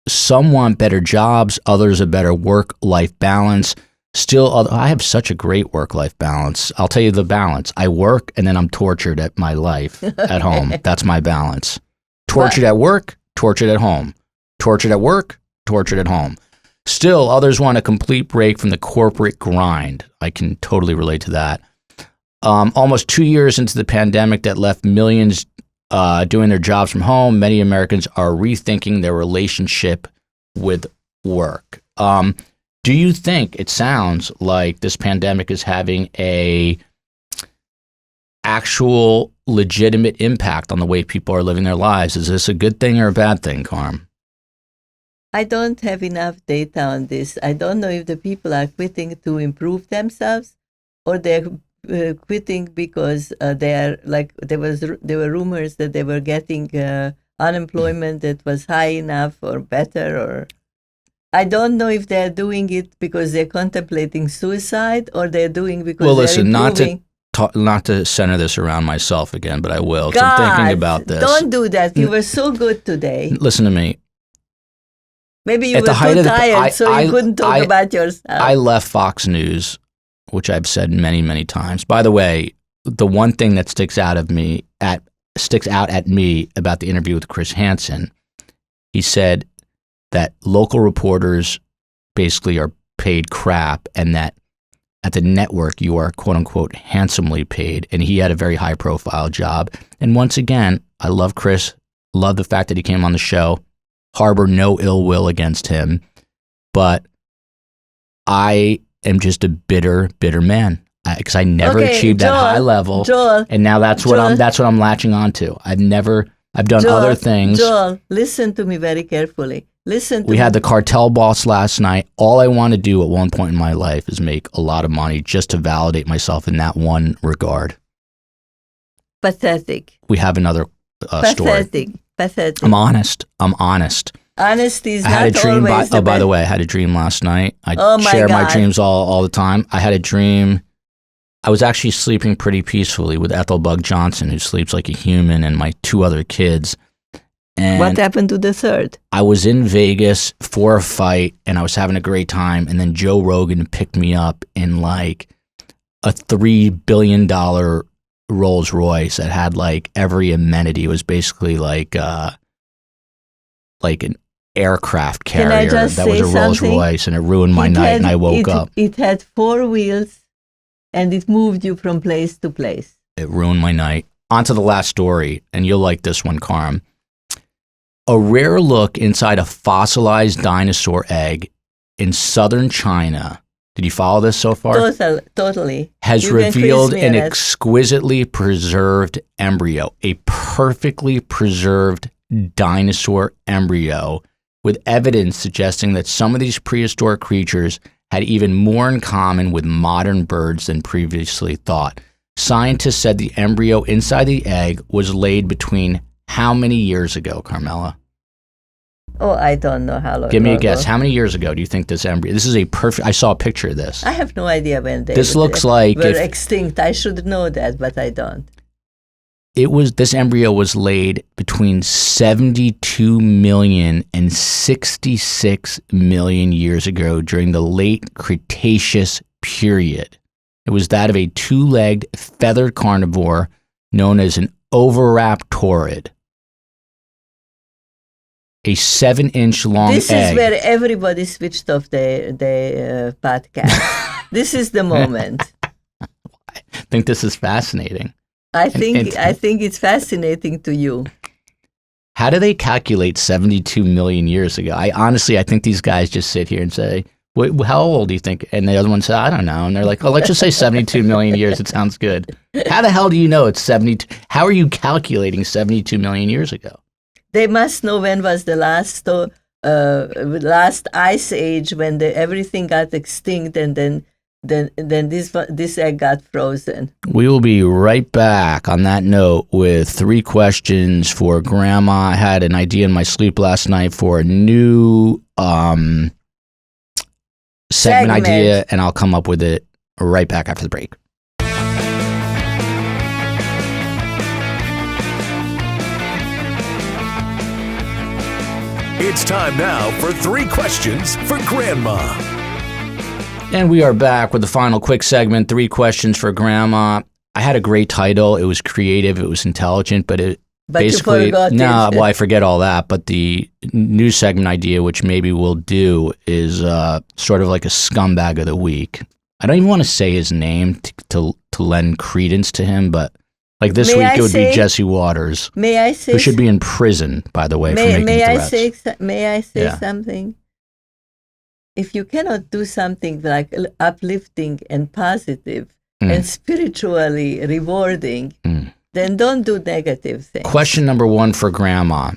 Some want better jobs, others a better work-life balance. Still, I have such a great work-life balance. I'll tell you the balance. I work and then I'm tortured at my life at home. That's my balance. Tortured at work, tortured at home. Tortured at work, tortured at home. Still, others want a complete break from the corporate grind. I can totally relate to that. Almost 2 years into the pandemic that left millions doing their jobs from home, many Americans are rethinking their relationship with work. Do you think it sounds like this pandemic is having a actual legitimate impact on the way people are living their lives? Is this a good thing or a bad thing, Karm? I don't have enough data on this. I don't know if the people are quitting to improve themselves, or they're quitting because there were rumors that they were getting unemployment that was high enough or better, or I don't know if they're doing it because they're contemplating suicide, or they're doing because they're improving. Not to center this around myself again, but I will. 'Cause I'm thinking about this. Don't do that. You were so good today. Listen to me. Maybe you were too tired, so you couldn't talk about yourself. I left Fox News, which I've said many, many times. By the way, the one thing that sticks out at me about the interview with Chris Hansen, he said that local reporters basically are paid crap, and that at the network you are quote unquote handsomely paid. And he had a very high profile job. And once again, I love Chris, love the fact that he came on the show, harbor no ill will against him, but I am just a bitter man because I never achieved that high level. Joel, and now that's what I'm latching on to. I've done other things. Joel, listen to me very carefully. We had the cartel boss last night. All I want to do at one point in my life is make a lot of money just to validate myself in that one regard. Pathetic. We have another story. Pathetic. I'm honest. Honesty is not always the best. By the way, I had a dream last night. I share my dreams all the time. I had a dream. I was actually sleeping pretty peacefully with Ethelbug Johnson, who sleeps like a human, and my 2 other kids. And what happened to the third? I was in Vegas for a fight, and I was having a great time. And then Joe Rogan picked me up in like a $3 billion Rolls Royce that had like every amenity. It was basically like an aircraft carrier that was a Rolls Royce, and it ruined my night. And I woke up. It had 4 wheels, and it moved you from place to place. It ruined my night. On to the last story, and you'll like this one, Karm. A rare look inside a fossilized dinosaur egg in southern China Did you follow this so far? Totally. Has You can revealed quiz me an on it. exquisitely preserved embryo, a perfectly preserved dinosaur embryo, with evidence suggesting that some of these prehistoric creatures had even more in common with modern birds than previously thought. Scientists said the embryo inside the egg was laid between how many years ago, Karmela? Oh, I don't know how long. Give me a ago. guess. How many years ago do you think this embryo? This is a perfect. I saw a picture of this. I have no idea when they This looks like were if- extinct. I should know that, but I don't. This embryo was laid between 72 million and 66 million years ago during the late Cretaceous period. It was that of a two-legged feathered carnivore known as an oviraptorid. A 7-inch long This egg. is where everybody switched off their podcast. This is the moment. I think this is fascinating. I think it's fascinating to you. How do they calculate 72 million years ago? I think these guys just sit here and say, how old do you think? And the other one said, I don't know. And they're like, oh, let's just say 72 million years. It sounds good. How the hell do you know it's 72? How are you calculating 72 million years ago? They must know when was the last ice age when everything got extinct, and then this egg got frozen. We will be right back on that note with 3 questions for Grandma. I had an idea in my sleep last night for a new segment idea, and I'll come up with it right back after the break. It's time now for 3 questions for Grandma. And we are back with the final quick segment, 3 questions for Grandma. I had a great title. It was creative. It was intelligent, but basically, you forgot it. well, I forget all that. But the new segment idea, which maybe we'll do, is sort of like a scumbag of the week. I don't even want to say his name to lend credence to him, but like this week it would be Jesse Waters, May I say? who should be in prison, by the way, for making threats. May I say Yeah. something? If you cannot do something like uplifting and positive and spiritually rewarding, then don't do negative things. Question number 1 for Grandma.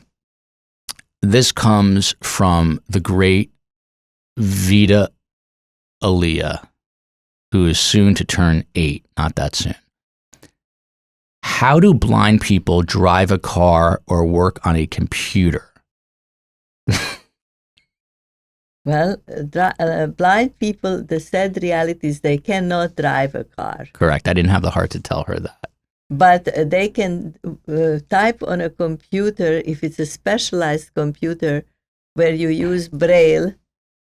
This comes from the great Vita Aaliyah, who is soon to turn 8, not that soon. How do blind people drive a car or work on a computer? Well, blind people, the sad reality is they cannot drive a car. Correct. I didn't have the heart to tell her that. But they can type on a computer, if it's a specialized computer where you use Braille,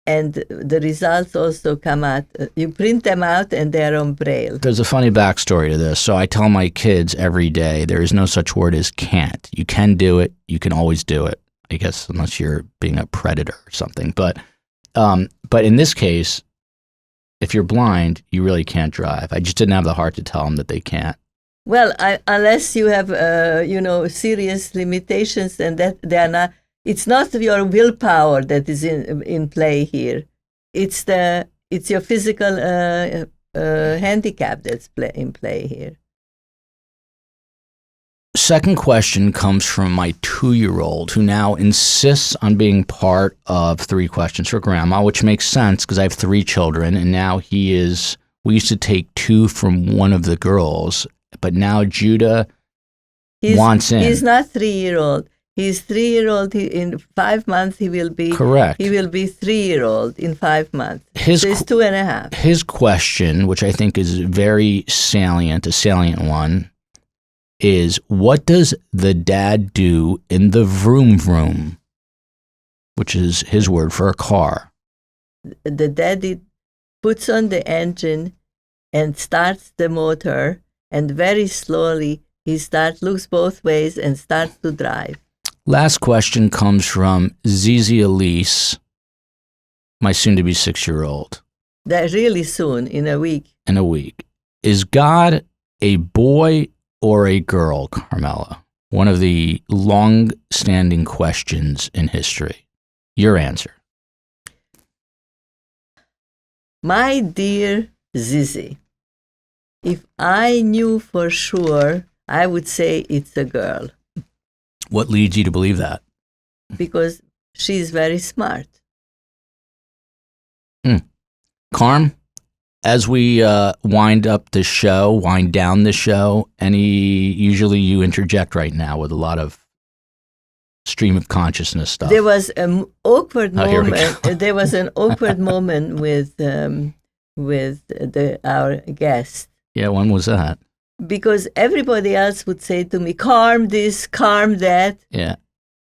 and the results also come out. You print them out and they're on Braille. There's a funny backstory to this. So I tell my kids every day, there is no such word as can't. You can do it. You can always do it. I guess unless you're being a predator or something. But in this case, if you're blind, you really can't drive. I just didn't have the heart to tell them that they can't. Well, unless you have, serious limitations, and that they are not. It's not your willpower that is in play here. It's your physical handicap that's in play here. Second question comes from my 2-year-old, who now insists on being part of 3 questions for Grandma, which makes sense because I have 3 children, and now we used to take 2 from one of the girls, but now Judah wants in. He's not 3-year-old. He's 3-year-old. In 5 months, he will be. Correct. He will be 3-year-old in 5 months. So he's 2.5. His question, which I think is very salient, a salient one, is what does the dad do in the vroom vroom, which is his word for a car? The daddy puts on the engine and starts the motor, and very slowly he looks both ways and starts to drive. Last question comes from Zizi Elise, my soon-to-be 6-year-old. That really soon, in a week. In a week. Is God a boy or a girl, Karmela? One of the long-standing questions in history. Your answer. My dear Zizi, if I knew for sure, I would say it's a girl. What leads you to believe that? Because she's very smart. Karm, as we wind down the show, usually you interject right now with a lot of stream of consciousness stuff. There was an awkward Here we moment. go. There was an awkward moment with our guest, Yeah, when was that? because everybody else would say to me, "Calm this, calm that," Yeah.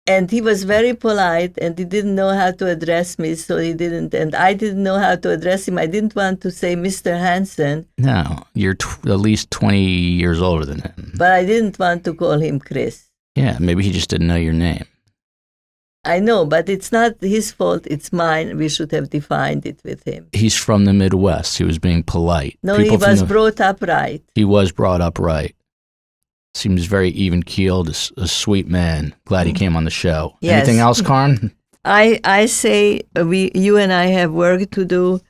and he was very polite, and he didn't know how to address me, so he didn't, and I didn't know how to address him. I didn't want to say Mr. Hansen, No, you're at least 20 years older than him. but I didn't want to call him Chris. Yeah, maybe he just didn't know your name. I know, but it's not his fault, it's mine. We should have defined it with him. He's from the Midwest. He was being polite. No, People he from was brought up right. He was brought up right. Seems very even-keeled, a sweet man. Glad he came on the show. Yes. Anything else, Karn? I say you and I have work to do,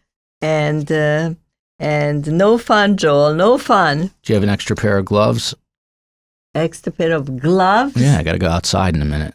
and no fun, Joel, no fun. Do you have an extra pair of gloves? Extra pair of gloves. Yeah, I got to go outside in a minute.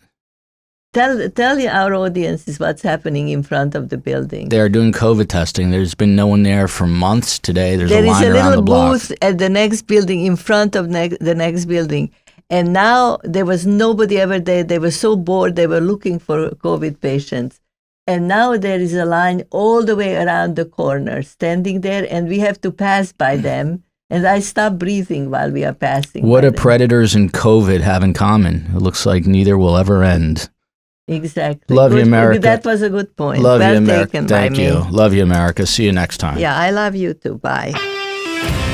Tell our audiences what's happening in front of the building. They're doing COVID testing. There's been no one there for months. Today, there's There a is line a around little the block. booth at the next building, in front of the next building. And now there was nobody ever there. They were so bored, they were looking for COVID patients. And now there is a line all the way around the corner, standing there, and we have to pass by them. And I stop breathing while we are passing. What by do them. predators and COVID have in common? It looks like neither will ever end. Exactly. Love you, Good. America. That was a good point. Love well you, America. taken Thank by you. me. Love you, America. See you next time. Yeah, I love you too. Bye.